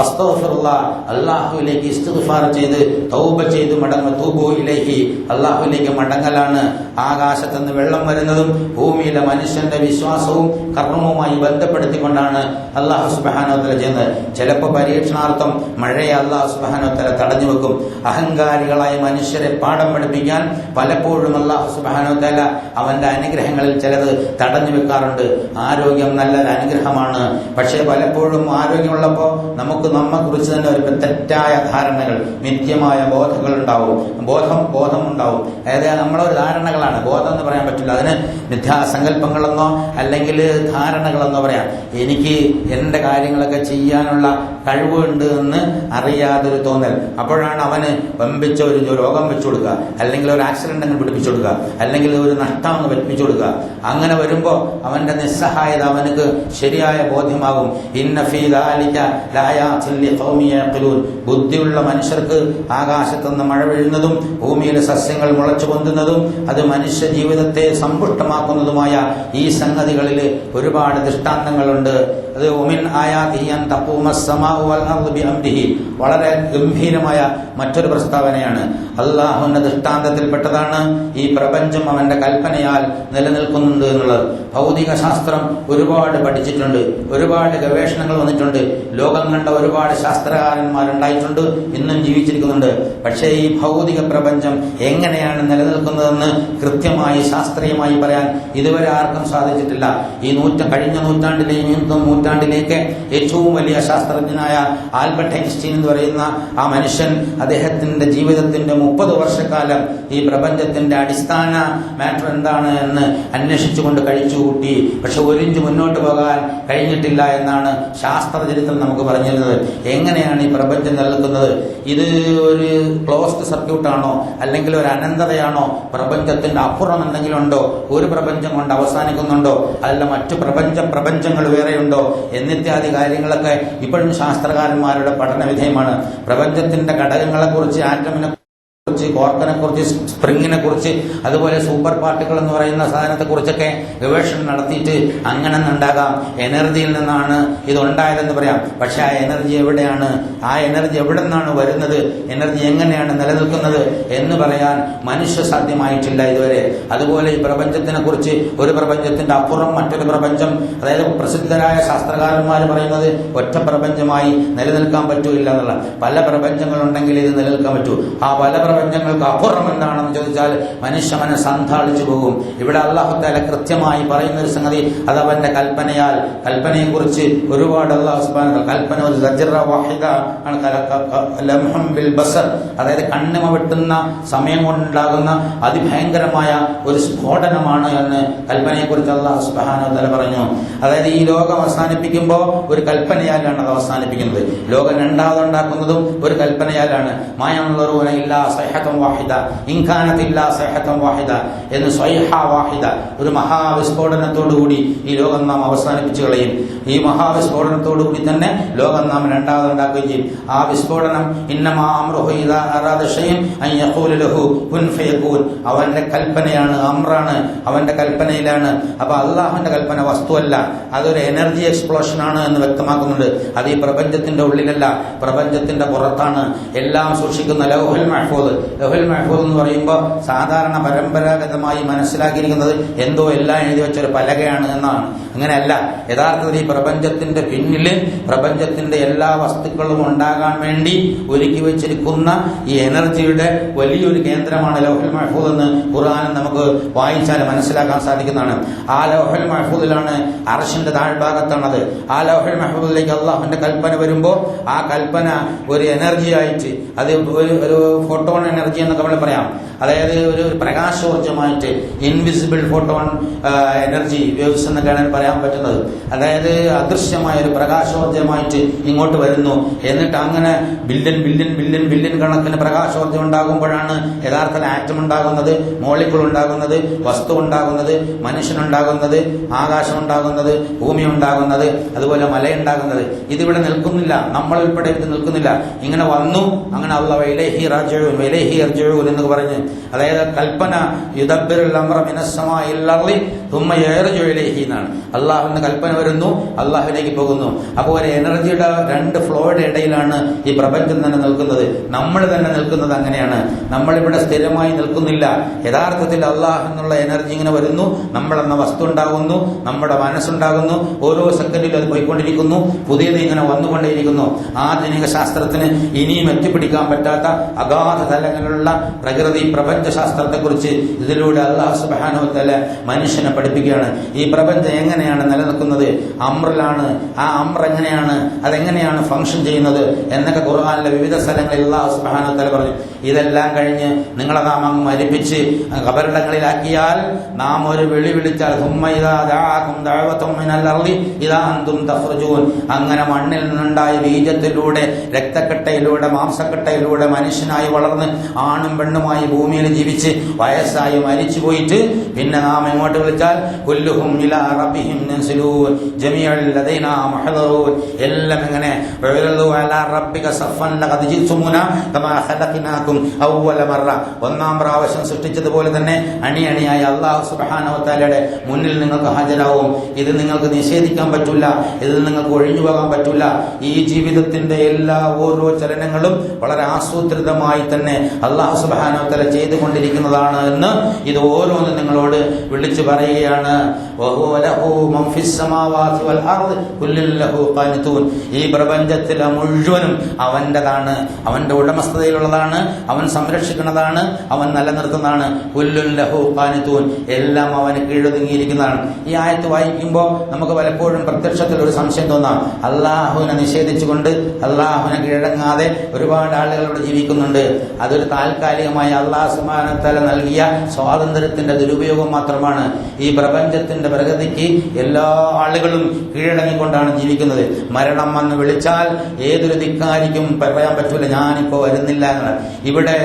Speaker 1: അസ്തഗ്ഫിറുല്ലാഹ്, അള്ളാഹുവിലേക്ക് ഇസ്തിഗ്ഫാർ ചെയ്ത് തൗബ ചെയ്ത് മടങ്ങുക. തൂബൂ ഇലൈഹി, അള്ളാഹുവിലേക്ക് മടങ്ങലാണ്. ആകാശത്തുനിന്ന് വെള്ളം വരുന്നതും ഭൂമിയിലെ മനുഷ്യന്റെ വിശ്വാസവും കർമ്മവുമായി ബന്ധപ്പെടുത്തിക്കൊണ്ടാണ് അല്ലാഹു സുബ്ഹാനഹു വ തആല ചെയ്യുന്നത്. ചിലപ്പോൾ പരീക്ഷണാർത്ഥം മഴയെ അല്ലാഹു സുബ്ഹാനഹു വ തആല തടഞ്ഞു വെക്കും. അഹങ്കാരികളായ മനുഷ്യരെ പാഠം പഠിപ്പിക്കാൻ പലപ്പോഴും അല്ലാഹു സുബ്ഹാനഹു വ തആല അവന്റെ അനുഗ്രഹങ്ങളിൽ ചിലത് തടഞ്ഞു വെക്കാറുണ്ട്. ആരോഗ്യം നല്ലൊരു അനുഗ്രഹമാണ്. പക്ഷേ പലപ്പോഴും ആരോഗ്യമുള്ളപ്പോൾ നമുക്ക് നമ്മെക്കുറിച്ച് തന്നെ ഒരു തെറ്റായ ധാരണകൾ, മിഥ്യമായ ബോധങ്ങൾ ഉണ്ടാവും. ബോധമുണ്ടാവും. അതായത് നമ്മളൊരു ധാരണകളാണ്. ബോധം എന്ന് പറയാൻ പറ്റില്ല. അതിന് മിഥ്യാസങ്കല്പങ്ങളെന്നോ അല്ലെങ്കിൽ ധാരണകളെന്നോ പറയാം. എനിക്ക് എന്റെ കാര്യങ്ങളൊക്കെ ചെയ്യാനുള്ള കഴിവുണ്ട് എന്ന് അറിയാതൊരു തോന്നൽ. അപ്പോഴാണ് അവന് വമ്പിച്ച ഒരു രോഗം വെച്ചു കൊടുക്കുക, അല്ലെങ്കിൽ ഒരു ആക്സിഡന്റ് അങ്ങ് പിടിപ്പിച്ചു കൊടുക്കുക, അല്ലെങ്കിൽ ഒരു നഷ്ടം അങ്ങ് വെപ്പിച്ചു കൊടുക്കുക. അങ്ങനെ വരുമ്പോൾ അവന്റെ നിസ്സഹായത അവനക്ക് ശരിയായ ബോധ്യമാകും. ഇന്ന ഫീ ദാലിക ലആയാതിൻ ലിഖൗമി യഖിലൂൻ, ബുദ്ധിയുള്ള മനുഷ്യർക്ക് ആകാശത്തുനിന്ന് മഴ വീഴുന്നതും ഭൂമിയിലെ സസ്യങ്ങൾ മുളച്ചു പൊന്തുന്നതും അത് മനുഷ്യ ജീവിതത്തെ സമ്പുഷ്ടമാക്കുന്നതുമായ ഈ സംഗതികളിൽ ഒരുപാട് ദൃഷ്ടാന്തങ്ങളുണ്ട്. അത് ഒമിൻ ആയാതിഹി അൻ തഖൂമസ് സമാഉ വൽ അർദു ബിഅംരിഹി, വളരെ ഗംഭീരമായ മറ്റൊരു പ്രസ്താവനയാണ്. അള്ളാഹുവിന്റെ ദൃഷ്ടാന്തത്തിൽപ്പെട്ടതാണ് ഈ പ്രപഞ്ചം അവന്റെ കൽപ്പനയാൽ നിലനിൽക്കുന്നുണ്ട് എന്നുള്ളത്. ഭൗതിക ശാസ്ത്രം ഒരുപാട് പഠിച്ചിട്ടുണ്ട്, ഒരുപാട് ഗവേഷണങ്ങൾ വന്നിട്ടുണ്ട്, ലോകം കണ്ട ഒരുപാട് ശാസ്ത്രകാരന്മാരുണ്ടായിട്ടുണ്ട്, ഇന്നും ജീവിച്ചിരിക്കുന്നുണ്ട്. പക്ഷേ ഈ ഭൗതിക പ്രപഞ്ചം എങ്ങനെയാണ് നിലനിൽക്കുന്നതെന്ന് കൃത്യമായി ശാസ്ത്രീയമായി പറയാൻ ഇതുവരെ ആർക്കും സാധിച്ചിട്ടില്ല. ഈ കഴിഞ്ഞ നൂറ്റാണ്ടിലെയും നൂറ്റാണ്ടിലേക്ക് ഏറ്റവും വലിയ ശാസ്ത്രജ്ഞനായ ആൽബർട്ട് ഐൻസ്റ്റീൻ എന്ന് പറയുന്ന ആ മനുഷ്യൻ അദ്ദേഹത്തിന്റെ ജീവിതത്തിന്റെ 30 വർഷക്കാലം ഈ പ്രപഞ്ചത്തിന്റെ അടിസ്ഥാന മാറ്റർ എന്താണ് എന്ന് അന്വേഷിച്ചുകൊണ്ട് കഴിച്ചുകൂട്ടി. പക്ഷെ ഒരിഞ്ച് മുന്നോട്ട് പോകാൻ കഴിഞ്ഞിട്ടില്ല എന്നാണ് ശാസ്ത്രചരിത്രം നമുക്ക് പറഞ്ഞിരുന്നത്. എങ്ങനെയാണ് ഈ പ്രപഞ്ചം നിലനിൽക്കുന്നത്? ഇത് ഒരു ക്ലോസ്ഡ് സർക്യൂട്ടാണോ അല്ലെങ്കിൽ ഒരു അനന്തതയാണോ? പ്രപഞ്ചത്തിന്റെ അപ്പുറം എന്തെങ്കിലും ഉണ്ടോ? ഒരു പ്രപഞ്ചം കൊണ്ട് അവസാനിക്കുന്നുണ്ടോ? അല്ല മറ്റു പ്രപഞ്ചങ്ങൾ വേറെയുണ്ടോ? എന്നിത്യാദി കാര്യങ്ങളൊക്കെ ഇപ്പോഴും ശാസ്ത്രകാരന്മാരുടെ പഠന വിധേയമാണ്. പ്രപഞ്ചത്തിന്റെ ഘടകങ്ങളെക്കുറിച്ച്, ആറ്റമിനെ കുറിച്ച്, കോർക്കനെ കുറിച്ച്, സ്പ്രിങ്ങിനെ കുറിച്ച്, അതുപോലെ സൂപ്പർ പാർട്ടിക്കിൾ എന്ന് പറയുന്ന സാധനത്തെ കുറിച്ചൊക്കെ ഗവേഷണം നടത്തിയിട്ട് അങ്ങനെ ഉണ്ടാകാം, എനർജിയിൽ നിന്നാണ് ഇതുണ്ടായതെന്ന് പറയാം. പക്ഷെ ആ എനർജി എവിടെയാണ്? ആ എനർജി എവിടെ നിന്നാണ് വരുന്നത്? എനർജി എങ്ങനെയാണ് നിലനിൽക്കുന്നത് എന്ന് പറയാൻ മനുഷ്യ സാധ്യമായിട്ടില്ല ഇതുവരെ. അതുപോലെ ഈ പ്രപഞ്ചത്തിനെ കുറിച്ച്, ഒരു പ്രപഞ്ചത്തിന്റെ അപ്പുറം മറ്റൊരു പ്രപഞ്ചം, അതായത് പ്രസിദ്ധരായ ശാസ്ത്രകാരന്മാർ പറയുന്നത് ഒറ്റ പ്രപഞ്ചമായി നിലനിൽക്കാൻ പറ്റൂല്ല എന്നുള്ള. പല പ്രപഞ്ചങ്ങളുണ്ടെങ്കിൽ ഇത് നിലനിൽക്കാൻ പറ്റൂ. ആ പല പ്രപഞ്ചങ്ങൾക്ക് അപ്പുറം എന്താണെന്ന് ചോദിച്ചാൽ മനുഷ്യ മനസ്സ് അന്താളിച്ചു പോകും. ഇവിടെ അല്ലാഹു തആല കൃത്യമായി പറയുന്ന ഒരു സംഗതി, അത് അവന്റെ കൽപ്പനയാൽ. കൽപ്പനയെ കുറിച്ച് ഒരുപാട് അല്ലാഹു സുബ്ഹാനഹു വ തആല കൽപ്പന ഒരു സജ്റ വാഹിദ ആണ്, ലംഹം ബിൽ ബസർ, അതായത് കണ്ണിമ വെട്ടുന്ന സമയം കൊണ്ടുണ്ടാകുന്ന അതിഭയങ്കരമായ ഒരു സ്ഫോടനമാണ് എന്ന് കൽപ്പനയെ കുറിച്ച് അല്ലാഹു സുബ്ഹാനഹു വ തആല പറഞ്ഞു. അതായത് ഈ ലോകം അവസാനിപ്പിക്കുമ്പോൾ ഒരു കൽപ്പനയാലാണ് അത് അവസാനിപ്പിക്കുന്നത്. ലോകം രണ്ടാമതുണ്ടാക്കുന്നതും ഒരു കൽപ്പനയാലാണ്. മായമുള്ളവരുന ഇല്ലാ സൈഹതൻ വാഹിദ ഇൻ കാനത് ഇല്ലാ സൈഹതൻ വാഹിദ എന്ന് സ്വൈഹ വാഹിദ ഒരു മഹാവിസ്ഫോടനത്തോടുകൂടി ഈ ലോകം നാം അവസാനിപ്പിച്ചു കളയും. ഈ മഹാവിസ്ഫോടനത്തോടുകൂടി തന്നെ ലോകം നാം രണ്ടാമത് ഉണ്ടാക്കുകയും ചെയ്യും. ആ വിസ്ഫോടനം ഇന്നമാ അംറുഹു ഇദാ അറാദ ഷൈഅൻ അൻ യഖൂല ലഹു കുൻ ഫയകൂൻ. അവന്റെ കൽപ്പനയാണ്, അമ്രാണ്, അവന്റെ കൽപ്പനയിലാണ്. അപ്പൊ അള്ളാഹുവിന്റെ കൽപ്പന വസ്തുവല്ല, അതൊരു എനർജി എക്സ്പ്ലോഷൻ ആണ് എന്ന് വ്യക്തമാക്കുന്നുണ്ട്. അത് ഈ പ്രപഞ്ചത്തിന്റെ ഉള്ളിലല്ല, പ്രപഞ്ചത്തിന്റെ പുറത്താണ്. എല്ലാം സൂക്ഷിക്കുന്ന ലൗഹുൽ മഹ്ഫൂദ്. ലൗഹുൽ മഹ്ഫൂദ് എന്ന് പറയുമ്പോൾ സാധാരണ പരമ്പരാഗതമായി മനസ്സിലാക്കിയിരിക്കുന്നത് എന്തോ എല്ലാം എഴുതി വെച്ചൊരു പലകയാണ് എന്നാണ്. അങ്ങനെയല്ല. യഥാർത്ഥത്തിൽ ഈ പ്രപഞ്ചത്തിന്റെ പിന്നിൽ പ്രപഞ്ചത്തിന്റെ എല്ലാ വസ്തുക്കളും ഉണ്ടാകാൻ വേണ്ടി ഒരുക്കി വെച്ചിരിക്കുന്ന ഈ എനർജിയുടെ വലിയൊരു കേന്ദ്രമാണ് ലൗഹുൽ മഹ്ഫൂദ് എന്ന് ഖുർആനിൽ നമുക്ക് വായിച്ചാൽ മനസ്സിലാക്കാൻ സാധിക്കുന്നതാണ്. ആ ലൗഹുൽ മഹ്ഫൂദിലാണ്, അർശിന്റെ താഴ്ഭാഗത്താണത്. ആ ലൗഹുൽ മഹ്ഫൂദിലേക്ക് അള്ളാഹുവിന്റെ കൽപ്പന വരുമ്പോൾ ആ കൽപ്പന ഒരു എനർജി ആയിട്ട്, അത് ഒരു ഫോട്ടോൺ എനർജി എന്നൊക്കെ നമ്മൾ പറയാം. അതായത് ഒരു പ്രകാശോർജ്ജമായിട്ട്, ഇൻവിസിബിൾ ഫോട്ടോൺ എനർജി വേവ്സ് എന്നൊക്കെയാണ് പറയാൻ പറ്റുന്നത്. അതായത് അദൃശ്യമായ ഒരു പ്രകാശോർജ്ജമായിട്ട് ഇങ്ങോട്ട് വരുന്നു. എന്നിട്ട് അങ്ങനെ ബില്യൺ ബില്യൺ ബില്യൺ ബില്യൺ കണക്കിന് പ്രകാശോർജ്ജം ഉണ്ടാകുമ്പോഴാണ് യഥാർത്ഥത്തിൽ ആറ്റം ഉണ്ടാകുന്നത്, മോളിക്കൂൾ ഉണ്ടാകുന്നത്, വസ്തു ഉണ്ടാകുന്നത്, മനുഷ്യനുണ്ടാകുന്നത്, ആകാശം ഉണ്ടാകുന്നത്, ഭൂമി ഉണ്ടാകുന്നത്, അതുപോലെ മലയുണ്ടാകുന്നത്. ഇതിവിടെ നിൽക്കുന്നില്ല, നമ്മൾ ഉൾപ്പെടെ ഇത് നിൽക്കുന്നില്ല. ഇങ്ങനെ വന്നു, അങ്ങനെ അല്ലാഹു ഇലൈഹി റാജിഊൻ ഇലൈഹി യർജിഊൻ എന്ന് പറഞ്ഞ്, അതായത് കൽപ്പന യുദബ്ബിറുൽ അംറ മിനസ്സമാഇൽ അർളി തുമ്മ യർജിഉ ഇലൈഹി എന്നാണ്. അള്ളാഹുവിന്റെ കൽപ്പന വരുന്നു, അള്ളാഹുവിലേക്ക് പോകുന്നു. അപ്പോൾ ഒരു എനർജിയുടെ രണ്ട് ഫ്ലോയുടെ ഇടയിലാണ് ഈ പ്രപഞ്ചം തന്നെ നിൽക്കുന്നത്. നമ്മൾ തന്നെ നിൽക്കുന്നത് അങ്ങനെയാണ്. നമ്മളിവിടെ സ്ഥിരമായി നിൽക്കുന്നില്ല. യഥാർത്ഥത്തിൽ അള്ളാഹ് എന്നുള്ള എനർജി ഇങ്ങനെ വരുന്നു, നമ്മളെന്ന വസ്തു ഉണ്ടാകുന്നു, നമ്മുടെ മനസ്സുണ്ടാകുന്നു. ഓരോ സെക്കൻഡിലും അത് പോയിക്കൊണ്ടിരിക്കുന്നു, പുതിയത് ഇങ്ങനെ വന്നുകൊണ്ടേയിരിക്കുന്നു. ആധുനിക ശാസ്ത്രത്തിന് ഇനിയും എത്തിപ്പിടിക്കാൻ പറ്റാത്ത അഗാധ തലങ്ങളിലുള്ള പ്രകൃതി പ്രപഞ്ച ശാസ്ത്രത്തെക്കുറിച്ച് ഇതിലൂടെ അല്ലാഹു സുബ്ഹാനഹു വ തആല മനുഷ്യനെ പഠിപ്പിക്കുകയാണ്. ഈ പ്രപഞ്ചം എങ്ങനെയാണ് നിലനിൽക്കുന്നത്, അമ്രിലാണ്. ആ അമ്ര എങ്ങനെയാണ്, അതെങ്ങനെയാണ് ഫംഗ്ഷൻ ചെയ്യുന്നത് എന്നൊക്കെ ഖുർആനിലെ വിവിധ സ്ഥലങ്ങളിൽ അല്ലാഹു സുബ്ഹാനഹു വ തആല പറഞ്ഞു. ഇതെല്ലാം കഴിഞ്ഞ് നിങ്ങളെ നാം അങ്ങ് മരിപ്പിച്ച് ഖബറിടങ്ങളിലാക്കിയാൽ നാം ഒരു വിളി വിളിച്ചാൽ അങ്ങനെ മണ്ണിൽ നിന്നുണ്ടായ ബീജത്തിലൂടെ, രക്തക്കട്ടയിലൂടെ, മാംസക്കട്ടയിലൂടെ മനുഷ്യനായി വളർന്ന് ആണും പെണ്ണുമായി ഭൂമിയിൽ ജീവിച്ച് വയസ്സായി മരിച്ചു പോയിട്ട് പിന്നെ നാം എങ്ങോട്ട് വിളിച്ചാൽ കുല്ലുഹും ഇലാ റബ്ബിഹിം യൻസിലൂൻ ജമീഅൻ ലദൈനാ മുഹ്ദറൂൻ. എല്ലാം ഇങ്ങനെ അലാ റബ്ബിക സഫൻ ലഖദ് ജിതുമുനാ കമാ ഖലഖനാകും അവ്വല മറ. ഒന്നാം പ്രാവശ്യം സൃഷ്ടിച്ചതുപോലെ തന്നെ അണിയണിയായി അല്ലാഹു സുബ്ഹാനഹു വ തആലയുടെ മുന്നിൽ നിങ്ങൾക്ക് ഹാജരാവും. ഇത് നിങ്ങൾക്ക് നിഷേധിക്കാൻ പറ്റില്ല, ഇതിൽ നിങ്ങൾക്ക് ഒഴിഞ്ഞു പോകാൻ പറ്റില്ല. ഈ ജീവിതത്തിന്റെ എല്ലാ ഓരോ ചലനങ്ങളും വളരെ ആസൂത്രിതമായി തന്നെ അല്ലാഹു സുബ്ഹാനഹു വ തആല ചെയ്തുകൊണ്ടിരിക്കുന്നതാണ് എന്ന് ഇത് ഓരോന്നും നിങ്ങളോട് വിളിച്ചു പറയുകയാണ്. ഈ പ്രപഞ്ചത്തിലെ മുഴുവനും അവന്റേതാണ്, അവന്റെ ഉടമസ്ഥതയിലുള്ളതാണ്, അവൻ സംരക്ഷിക്കുന്നതാണ്, അവൻ നിലനിർത്തുന്നതാണ്. കുല്ലുൻ ലഹു ഖാനിതൂൻ, എല്ലാം അവന് കീഴൊതുങ്ങിയിരിക്കുന്നതാണ്. ഈ ആയത്ത് വായിക്കുമ്പോൾ നമുക്ക് പലപ്പോഴും പ്രത്യക്ഷത്തിൽ ഒരു സംശയം തോന്നാം. അള്ളാഹുവിനെ നിഷേധിച്ചുകൊണ്ട്, അള്ളാഹുവിനെ കീഴടങ്ങാതെ ഒരുപാട് ആളുകൾ ഇവിടെ ജീവിക്കുന്നുണ്ട്. അതൊരു താൽക്കാലികമായി അല്ലാഹു സുബ്ഹാനഹു വ തആല നൽകിയ സ്വാതന്ത്ര്യത്തിന്റെ ദുരുപയോഗം മാത്രമാണ്. ഈ പ്രപഞ്ചത്തിന്റെ പ്രഗതിക്ക് എല്ലാ ആളുകളും കീഴടങ്ങിക്കൊണ്ടാണ് ജീവിക്കുന്നത്. മരണം വന്ന് വിളിച്ചാൽ ഏതൊരു ധിക്കാരിക്കും പറയാൻ പറ്റൂല ഞാനിപ്പോ വരുന്നില്ല എന്ന്. ഇവിടെ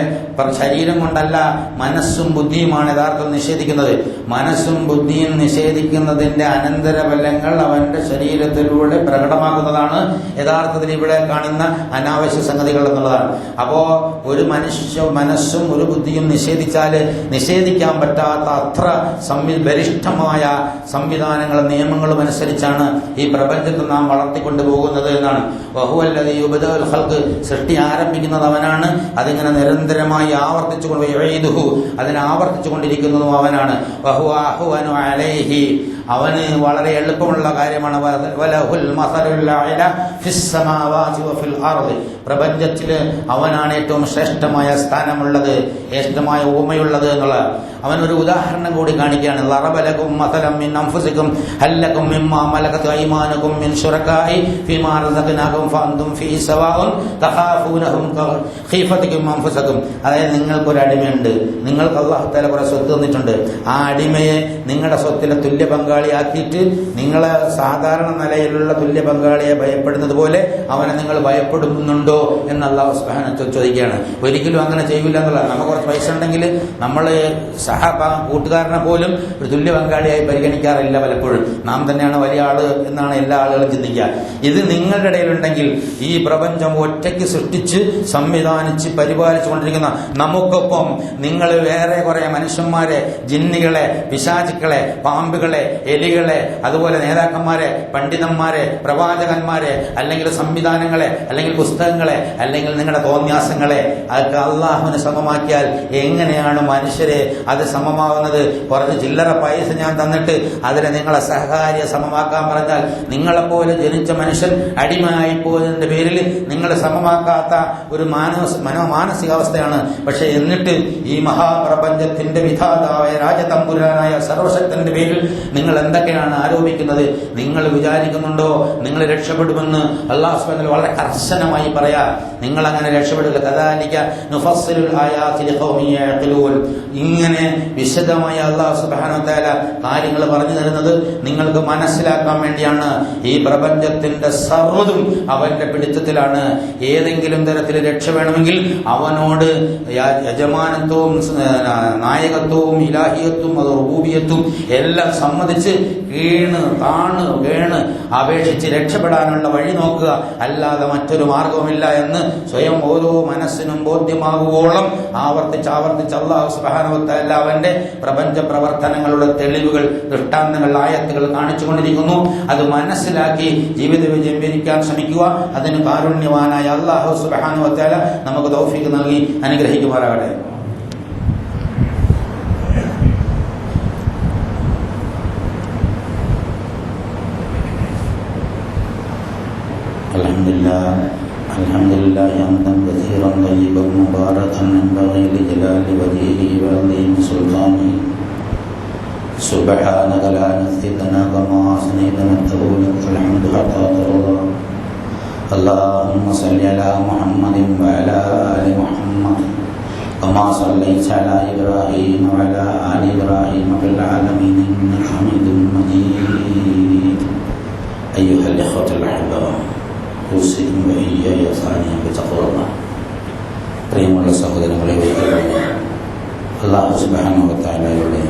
Speaker 1: ശരീരം കൊണ്ടല്ല, മനസ്സും ബുദ്ധിയുമാണ് യഥാർത്ഥം നിഷേധിക്കുന്നത്. മനസ്സും ബുദ്ധിയും നിഷേധിക്കുന്നതിന്റെ അനന്തരഫലങ്ങൾ അവന്റെ ശരീരത്തിലൂടെ പ്രകടമാകുന്നതാണ് യഥാർത്ഥത്തിൽ ഇവിടെ കാണുന്ന അനാവശ്യ സംഗതികൾ എന്നുള്ളതാണ്. അപ്പോ ഒരു മനസ്സും ഒരു ബുദ്ധിയും നിഷേധിച്ചാല് നിഷേധിക്കാൻ പറ്റാത്ത അത്ര ബലിഷ്ഠമായ സംവിധാനങ്ങളും നിയമങ്ങളും അനുസരിച്ചാണ് ഈ പ്രപഞ്ചത്തിൽ നാം വളർത്തിക്കൊണ്ടു പോകുന്നത് എന്നാണ്. വഹുവല്ലദീ യുബ്ദിഉൽ ഖൽഖ്, സൃഷ്ടി ആരംഭിക്കുന്നത് അവനാണ്. അതിങ്ങനെ നിരന്തരമായി ആവർത്തിച്ചുകൊണ്ട് അതിനെ ആവർത്തിച്ചുകൊണ്ടിരിക്കുന്നതും അവനാണ്. വഹുവ അഹ്വനു അലൈഹി, അവന് വളരെ എളുപ്പമുള്ള കാര്യമാണ്. വലഹുൽ മസലുൽ അഅല ഫിസ് സമാവാതി വഫിൽ അർദ്, പ്രപഞ്ചത്തിൽ അവനാണ് ഏറ്റവും ശ്രേഷ്ഠമായ സ്ഥാനമുള്ളത്, ശ്രേഷ്ഠമായ ഉപമയുള്ളത് എന്നുള്ളത്. അവൻ ഒരു ഉദാഹരണം കൂടി കാണിക്കുകയാണ്. ലറബലകും മസലം മിൻ അൻഫുസികും ഹല്ലകും മിമ്മാ മലകത് അയ്മാനുകും മിൻ ശുറകാഇ ഫീമാ റസഖനാകും ഫഅൻതും ഫീ സവാഉൻ തഖാഫൂനഹും ഖീഫതികും അൻഫുസകും. അതായത് നിങ്ങൾക്കൊരു അടിമയുണ്ട്, നിങ്ങൾക്ക് അല്ലാഹു തആല കുറെ സ്വത്ത് തന്നിട്ടുണ്ട്. ആ അടിമയെ നിങ്ങളുടെ സ്വത്തിലെ തുല്യ പങ്കാളി പങ്കാളിയാക്കിയിട്ട് നിങ്ങളെ സാധാരണ നിലയിലുള്ള തുല്യ പങ്കാളിയെ ഭയപ്പെടുന്നത് പോലെ അവനെ നിങ്ങൾ ഭയപ്പെടുന്നുണ്ടോ എന്ന് അല്ലാഹു സുബ്ഹാനഹു വ തആല ചോദിക്കുകയാണ്. ഒരിക്കലും അങ്ങനെ ചെയ്യില്ല എന്നുള്ളതാണ്. നമുക്ക് കുറച്ച് പൈസ ഉണ്ടെങ്കിൽ നമ്മൾ കൂട്ടുകാരനെ പോലും ഒരു തുല്യ പങ്കാളിയായി പരിഗണിക്കാറില്ല. പലപ്പോഴും നാം തന്നെയാണ് വലിയ ആള് എന്നാണ് എല്ലാ ആളുകളും ചിന്തിക്കുക. ഇത് നിങ്ങളുടെ ഇടയിലുണ്ടെങ്കിൽ ഈ പ്രപഞ്ചം ഒറ്റയ്ക്ക് സൃഷ്ടിച്ച് സംവിധാനിച്ച് പരിപാലിച്ചു കൊണ്ടിരിക്കുന്ന നമുക്കൊപ്പം നിങ്ങൾ വേറെ കുറെ മനുഷ്യന്മാരെ, ജിന്നുകളെ, പിശാചുക്കളെ, പാമ്പുകളെ, എലികളെ, അതുപോലെ നേതാക്കന്മാരെ, പണ്ഡിതന്മാരെ, പ്രവാചകന്മാരെ, അല്ലെങ്കിൽ സംവിധാനങ്ങളെ, അല്ലെങ്കിൽ പുസ്തകങ്ങളെ, അല്ലെങ്കിൽ നിങ്ങളുടെ തോന്യാസങ്ങളെ അതൊക്കെ അള്ളാഹുവിന് സമമാക്കിയാൽ എങ്ങനെയാണ് മനുഷ്യരെ അത് സമമാവുന്നത്? കുറച്ച് ചില്ലറ പൈസ ഞാൻ തന്നിട്ട് അതിനെ നിങ്ങളെ സഹകാര്യ സമമാക്കാൻ പറഞ്ഞാൽ നിങ്ങളെപ്പോലെ ജനിച്ച മനുഷ്യൻ അടിമയായി പോയതിന്റെ പേരിൽ നിങ്ങളെ സമമാക്കാത്ത ഒരു മാനസികാവസ്ഥയാണ്. പക്ഷെ എന്നിട്ട് ഈ മഹാപ്രപഞ്ചത്തിന്റെ വിധാതാവായ രാജതമ്പുരാനായ സർവശക്തന്റെ പേരിൽ നിങ്ങൾ എന്തൊക്കെയാണ് ആരോപിക്കുന്നത്? നിങ്ങൾ വിചാരിക്കുന്നുണ്ടോ നിങ്ങൾ രക്ഷപ്പെടുമെന്ന്? അല്ലാഹു സുബ്ഹാനഹു വ തആല വളരെ കർശനമായി പറയാ, നിങ്ങൾ അങ്ങനെ രക്ഷപ്പെടില്ല. കദാലിക നുഫസ്സിലുൽ ആയാതി ലിഖൗമിൻ യഅഖിലൂൻ. ഇങ്ങനെ വിശദമായി അല്ലാഹു സുബ്ഹാനഹു വ തആല കാര്യങ്ങൾ പറഞ്ഞു തരുന്നത് നിങ്ങൾക്ക് മനസ്സിലാക്കാൻ വേണ്ടിയാണ്. ഈ പ്രപഞ്ചത്തിന്റെ സർവ്വതും അവന്റെ പിടുത്തത്തിലാണ്. ഏതെങ്കിലും തരത്തിൽ രക്ഷ വേണമെങ്കിൽ അവനോട് യജമാനത്വവും നായകത്വവും ഇലാഹിയത്വം റുബൂബിയത്തും എല്ലാം സമ്മതിച്ച് വീണ് അപേക്ഷിച്ച് രക്ഷപ്പെടാനുള്ള വഴി നോക്കുക, അല്ലാതെ മറ്റൊരു മാർഗവുമില്ല എന്ന് സ്വയം ഓരോ മനസ്സിനും ബോധ്യമാകുവോളം ആവർത്തിച്ച് അല്ലാഹു സുബ്ഹാനഹു വ തആല അവന്റെ പ്രപഞ്ച പ്രവർത്തനങ്ങളുടെ തെളിവുകൾ, ദൃഷ്ടാന്തങ്ങൾ, ആയത്തുകൾ കാണിച്ചുകൊണ്ടിരിക്കുന്നു. അത് മനസ്സിലാക്കി ജീവിത വിജയം വരിക്കാൻ ശ്രമിക്കുക. അതിന് കാരുണ്യവാനായ അല്ലാഹു സുബ്ഹാനഹു വ തആല നമുക്ക് തൗഫീഖ് നൽകി അനുഗ്രഹിക്കുമാറാകട്ടെ. അൽഹംദുലില്ലാഹി ഹംദൻ കസീറൻ തയ്യിബൻ മുബാറകൻ യൻബഗി ലിജലാലി വജ്ഹിഹി വഅദീമി സുൽത്താനിഹി. സുബ്ഹാനക ലാ നഹ്സി തനാക മാ അസ്നൈത നഹ്തു ലക്കൽ ഹംദു ഹത്താ തർദാ. اللهم صل على محمد وعلى آل محمد كما صليت على إبراهيم وعلى آل إبراهيم في العالمين إنك حميد مجيد. أيها الإخوة الأحباء أوصيكم وإياي ثانيا بتقوى الله. പ്രിയമുള്ള സഹോദരങ്ങളെ, അല്ലാഹു സുബ്ഹാനഹു വ തആലയുടെ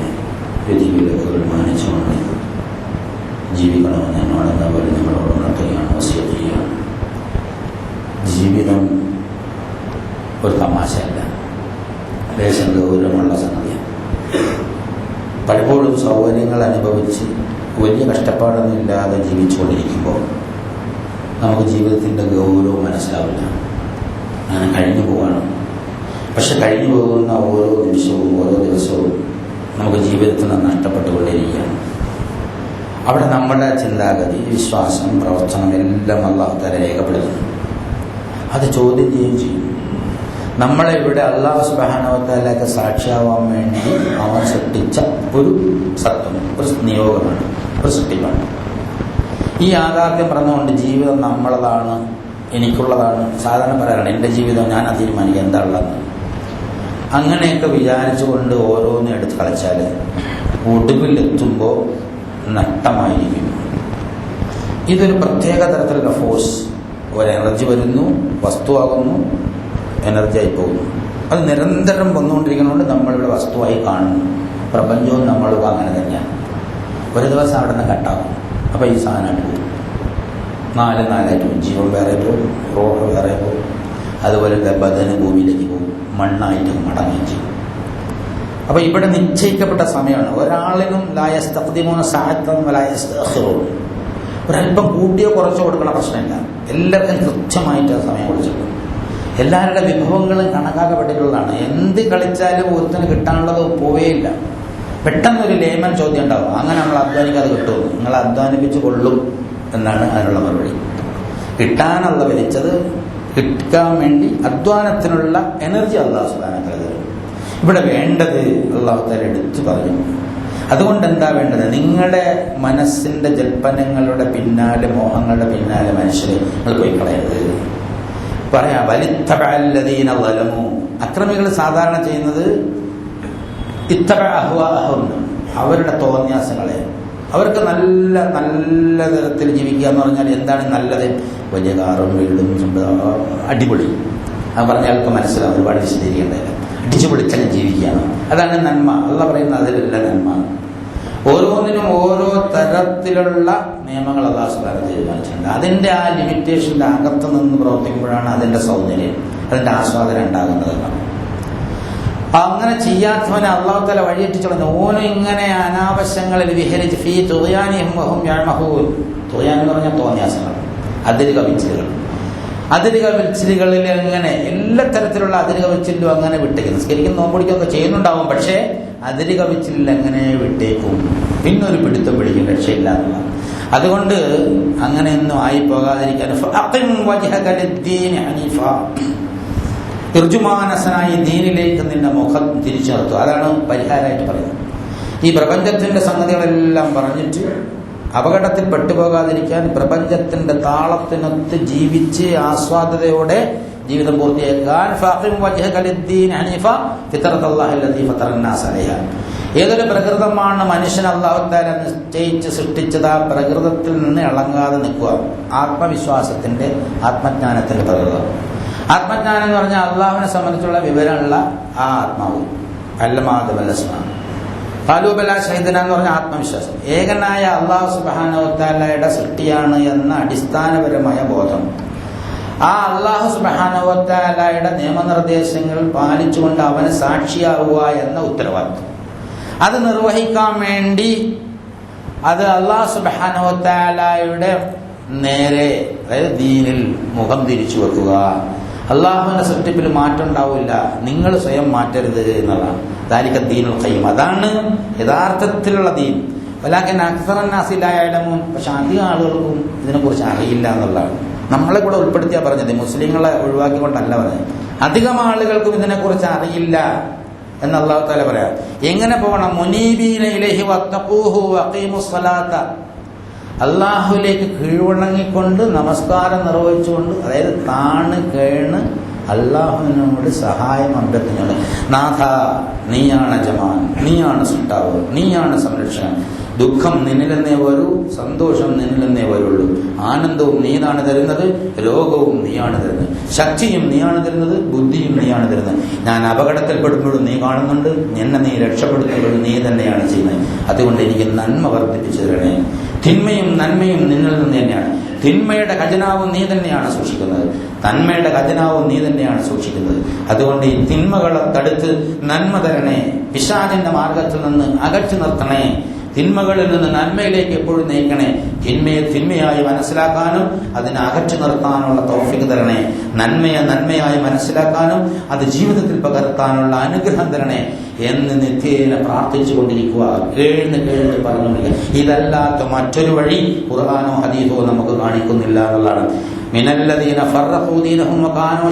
Speaker 1: വിധിവിലക്കുകൾ മാനിച്ചുകൊണ്ട് ജീവിക്കണമെന്ന് എന്നോടെന്ന പോലെ നിങ്ങളോട് ഉണർത്തുകയാണ്, വസിയത്ത് ചെയ്യുകയാണ്. ജീവിതം ഒരു തമാശയല്ല, ലേശം ഗൗരവമുള്ള സംഗതിയാണ്. പലപ്പോഴും സൗകര്യങ്ങൾ അനുഭവിച്ച് വലിയ കഷ്ടപ്പാടൊന്നും ഇല്ലാതെ ജീവിച്ചുകൊണ്ടിരിക്കുമ്പോൾ നമുക്ക് ജീവിതത്തിൻ്റെ ഗൗരവം മനസ്സിലാവില്ല. അങ്ങനെ കഴിഞ്ഞു പോവാണ്. പക്ഷെ കഴിഞ്ഞു പോകുന്ന ഓരോ നിമിഷവും ഓരോ ദിവസവും നമുക്ക് ജീവിതത്തിൽ നിന്ന് നഷ്ടപ്പെട്ടുകൊണ്ടിരിക്കുകയാണ്. അവിടെ നമ്മുടെ ചിന്താഗതി, വിശ്വാസം, പ്രവർത്തനം എല്ലാം അല്ലാഹു തആല രേഖപ്പെടുത്തുന്നു. അത് ചോദ്യം ചെയ്യുകയും ചെയ്യും. നമ്മളെ ഇവിടെ അല്ലാഹു സുബ്ഹാനഹു വ തആലയ്ക്ക് സാക്ഷിയാവാൻ വേണ്ടി അവൻ സൃഷ്ടിച്ച ഒരു സത്വം, ഒരു നിയോഗമാണ്, ഒരു സൃഷ്ടിപ്പാണ്. ഈ യാഥാർത്ഥ്യം പറഞ്ഞുകൊണ്ട് ജീവിതം നമ്മളതാണ്, എനിക്കുള്ളതാണ്. സാധാരണ പറയാറുണ്ട്, എൻ്റെ ജീവിതം ഞാനാ തീരുമാനിക്കുക എന്താ ഉള്ളതെന്ന്. അങ്ങനെയൊക്കെ വിചാരിച്ചുകൊണ്ട് ഓരോന്നും എടുത്ത് കളിച്ചാൽ ഒടുവിലെത്തുമ്പോൾ നഷ്ടമായിരിക്കും. ഇതൊരു പ്രത്യേക തരത്തിലുള്ള ഫോഴ്സ്. ഒരു എനർജി വരുന്നു, വസ്തുവാകുന്നു, എനർജിയായി പോകുന്നു. അത് നിരന്തരം വന്നുകൊണ്ടിരിക്കുന്നതുകൊണ്ട് നമ്മളിവിടെ വസ്തുവായി കാണുന്നു. പ്രപഞ്ചവും നമ്മളും അങ്ങനെ തന്നെയാണ്. ഒരു ദിവസം അവിടെ നിന്ന് കട്ടാകും. അപ്പോൾ ഈ സാധനമായിട്ട് പോകും. നാലായിട്ട് പോകും. ജീവൻ വേറെ പോകും, റോഹ് വേറെ പോകും. അതുപോലെ ബദന് ഭൂമിയിലേക്ക് പോകും, മണ്ണായിട്ട് മടങ്ങുകയും ചെയ്യും. അപ്പോൾ ഇവിടെ നിശ്ചയിക്കപ്പെട്ട സമയമാണ്. ഒരാളിനും ലായസ്തഖ്ദിമൂന സഅത്തൻ വലായസ്തഅഖിറൂൻ. ഒരല്പം കൂട്ടിയോ കുറച്ചോ കൊടുക്കണ പ്രശ്നമില്ല. എല്ലാവർക്കും കൃത്യമായിട്ട് ആ സമയം കൊടുത്തിട്ടുണ്ട്. എല്ലാവരുടെ വിഭവങ്ങളും കണക്കാക്കപ്പെട്ടിട്ടുള്ളതാണ്. എന്ത് കളിച്ചാലും ഒരുത്തിന് കിട്ടാനുള്ളത് പോവേയില്ല. പെട്ടെന്നൊരു ലേമൻ ചോദ്യം ഉണ്ടാവും, അങ്ങനെ നമ്മൾ അധ്വാനിക്കാതെ കിട്ടുമോ? നിങ്ങൾ അധ്വാനിപ്പിച്ച് കൊള്ളും എന്നാണ് അതിനുള്ള മറുപടി. കിട്ടാനുള്ള വിളിച്ചത് കിട്ടാൻ വേണ്ടി അധ്വാനത്തിനുള്ള എനർജി അല്ലാഹു സുബ്ഹാനഹു വ തആല തരും. ഇവിടെ വേണ്ടത് അല്ലാഹു തആല എടുത്തു പറഞ്ഞു. അതുകൊണ്ട് എന്താ വേണ്ടത്? നിങ്ങളുടെ മനസ്സിന്റെ ജൽപ്പനങ്ങളുടെ പിന്നാലെ, മോഹങ്ങളുടെ പിന്നാലെ മനുഷ്യരെ നിങ്ങൾ പോയി കളയരുത്. പറയാ വലിത്തബഅല്ലദീന ളലമു. അക്രമികൾ സാധാരണ ചെയ്യുന്നത് ഇത്തബഅ അഹ്വാഅഹും, അവരുടെ തോന്യാസങ്ങളെ, അവർക്ക് നല്ല നല്ല തരത്തിൽ ജീവിക്കുക എന്ന് പറഞ്ഞാൽ എന്താണ് നല്ലത്? വലിയ കാറും വീടും അടിപൊളി. അത് പറഞ്ഞാൽ അയാൾക്ക് മനസ്സിലാവും, ഒരുപാട് വിശദീകരിക്കേണ്ടതില്ല. അടിച്ചു പൊളിച്ചാൽ ജീവിക്കുകയാണ്, അതാണ് നന്മ. അള്ളാഹ് പറയുന്നത് അതിലല്ല നന്മ. ഓരോന്നിനും ഓരോ തരത്തിലുള്ള നിയമങ്ങൾ അള്ളാഹു സുബ്ഹാനഹു തീരുമാനിച്ചിട്ടുണ്ട്. അതിൻ്റെ ആ ലിമിറ്റേഷൻ്റെ അകത്ത് നിന്ന് പ്രവർത്തിക്കുമ്പോഴാണ് അതിൻ്റെ സൗന്ദര്യം, അതിൻ്റെ ആസ്വാദനം ഉണ്ടാകുന്നതെന്നാണ്. അങ്ങനെ ചെയ്യാത്തവനെ അള്ളാഹു തആല വഴിയേറ്റിച്ചു കളഞ്ഞു. ഓനും ഇങ്ങനെ അനാവശ്യങ്ങളിൽ വിഹരിച്ച് ഫീ തുഗ്യാനിഹിം വഹും യഅ്മഹൂൻ. തുഗ്യാൻ എന്ന് പറഞ്ഞാൽ തോന്നിയാസങ്ങൾ, അതിര് കവിച്ചിലുകൾ. അതിര് കവിച്ചിലുകളിൽ എങ്ങനെ എല്ലാ തരത്തിലുള്ള അതിര് കവിച്ചിലും അങ്ങനെ വിട്ടേക്കും. നിസ്കരിക്കും, നോമ്പൊടിക്കൊക്കെ ചെയ്യുന്നുണ്ടാവും, പക്ഷേ അതിര് കവിച്ചിലിൽ എങ്ങനെ വിട്ടേക്കും, പിന്നൊരു പിടുത്തം പിടിക്കും, രക്ഷയില്ല എന്നുള്ള. അതുകൊണ്ട് അങ്ങനെയൊന്നും ആയി പോകാതിരിക്കാൻ ഋജുമാനസനായി ദീനിലേക്ക് നിന്റെ മുഖം തിരിച്ചു നിർത്തുക. അതാണ് പരിഹാരമായിട്ട് പറയുന്നത്. ഈ പ്രപഞ്ചത്തിന്റെ സംഗതികളെല്ലാം പറഞ്ഞിട്ട് അപകടത്തിൽ പെട്ടുപോകാതിരിക്കാൻ പ്രപഞ്ചത്തിന്റെ താളത്തിനൊത്ത് ജീവിച്ച് ആസ്വാദതയോടെ ജീവിതം പൂർത്തിയാക്കാൻ ഏതൊരു പ്രകൃതമാണ് മനുഷ്യൻ അല്ലാഹു തആല നിശ്ചയിച്ച് സൃഷ്ടിച്ചത്, ആ പ്രകൃതത്തിൽ നിന്ന് ഇളങ്ങാതെ നിൽക്കുക. ആത്മവിശ്വാസത്തിന്റെ, ആത്മജ്ഞാനത്തിന്റെ പ്രകൃതം. ആത്മജ്ഞാനം എന്ന് പറഞ്ഞാൽ അള്ളാഹുവിനെ സംബന്ധിച്ചുള്ള വിവരമുള്ള ആ ആത്മാവ്. അല്ലമാദമല്ലസ്മാണ് ഫാലൂബല ഷഹീദന എന്ന് പറഞ്ഞ ആത്മവിശ്വാസം. ഏകനായ അള്ളാഹു സുബ്ഹാനഹു വ തആലയുടെ സൃഷ്ടിയാണ് എന്ന അടിസ്ഥാനപരമായ ബോധം. ആ അള്ളാഹു സുബ്ഹാനഹു വ തആലയുടെ നിയമനിർദ്ദേശങ്ങൾ പാലിച്ചുകൊണ്ട് അവന് സാക്ഷിയാവുക എന്ന ഉത്തരവാദിത്വം, അത് നിർവഹിക്കാൻ വേണ്ടി അത് അള്ളാഹു സുബ്ഹാനഹു വ തആലയുടെ നേരെ, അതായത് ദീനിൽ മുഖം തിരിച്ചു വെക്കുക. അള്ളാഹുവിന്റെ സൃഷ്ടിപ്പിൽ മാറ്റം ഉണ്ടാവില്ല, നിങ്ങൾ സ്വയം മാറ്റരുത് എന്നുള്ളതാണ്. ദാലിക ദീനുൽ ഖയ്യിം, അതാണ് യഥാർത്ഥത്തിലുള്ള ദീൻ. വലാകിൻ അക്സറന്നാസി ലാ യഅലമൂൻ, പക്ഷെ അധികം ആളുകൾക്കും ഇതിനെക്കുറിച്ച് അറിയില്ല എന്നുള്ളതാണ്. നമ്മളെ കൂടെ ഉൾപ്പെടുത്തിയാ പറഞ്ഞത്, മുസ്ലിങ്ങളെ ഒഴിവാക്കിക്കൊണ്ടല്ല പറഞ്ഞത്. അധികം ആളുകൾക്കും ഇതിനെക്കുറിച്ച് അറിയില്ല എന്ന് അല്ലാഹു തആല പറയാം. എങ്ങനെ പോകണം? മുനീബീന ഇലൈഹി വത്തഖൂഹു വഖീമുസ് സ്വലാത്ത, അള്ളാഹുവിലേക്ക് കീഴ്വണങ്ങിക്കൊണ്ട് നമസ്കാരം നിർവഹിച്ചുകൊണ്ട്, അതായത് താണ് കേണ് അള്ളാഹുവിനോട് സഹായം അഭ്യർത്ഥിച്ചുകൊണ്ട്, നാഥ നീയാണ് യജമാൻ, നീയാണ് സൃഷ്ടാവ്, നീയാണ് സംരക്ഷകൻ, ദുഃഖം നിന്നിലെന്നേ വരൂ, സന്തോഷം നിന്നിലെന്നേ വരുള്ളൂ, ആനന്ദവും നീയാണ് തരുന്നത്, രോഗവും നീയാണ് തരുന്നത്, ശക്തിയും നീയാണ് തരുന്നത്, ബുദ്ധിയും നീയാണ് തരുന്നത്. ഞാൻ അപകടത്തിൽപ്പെടുമ്പോഴും നീ കാണുന്നുണ്ട്, എന്നെ നീ രക്ഷപ്പെടുത്തുമ്പോഴും നീ തന്നെയാണ് ചെയ്യുന്നത്. അതുകൊണ്ട് എനിക്ക് നന്മ വർദ്ധിപ്പിച്ചു തരണേ. തിന്മയും നന്മയും നിന്നിൽ നിന്ന് തന്നെയാണ്. തിന്മയുടെ ഖജനാവും നീ തന്നെയാണ് സൂക്ഷിക്കുന്നത്, നന്മയുടെ ഖജനാവും നീ തന്നെയാണ് സൂക്ഷിക്കുന്നത്. അതുകൊണ്ട് ഈ തിന്മകളെ തടുത്ത് നന്മ തരണേ, പിശാചിന്റെ മാർഗത്തിൽ നിന്ന് അകറ്റി നിർത്തണേ, തിന്മകളിൽ നിന്ന് നന്മയിലേക്ക് എപ്പോഴും നയിക്കണേ, തിന്മയെ തിന്മയായി മനസ്സിലാക്കാനും അതിനെ അകറ്റി നിർത്താനുള്ള തൗഫീഖ് തരണേ, നന്മയെ നന്മയായി മനസ്സിലാക്കാനും അത് ജീവിതത്തിൽ പകർത്താനുള്ള അനുഗ്രഹം തരണേ എന്ന് നിത്യേന പ്രാർത്ഥിച്ചു കൊണ്ടിരിക്കുക, കേഴ്ന്ന് പറഞ്ഞുകൊണ്ടിരിക്കുക. ഇതല്ലാത്ത മറ്റൊരു വഴി ഖുർആനോ ഹദീസോ നമുക്ക് കാണിക്കുന്നില്ല എന്നുള്ളതാണ്. മിനല്ലദീന ഫറഖൂ ദീനഹും വകാനൂ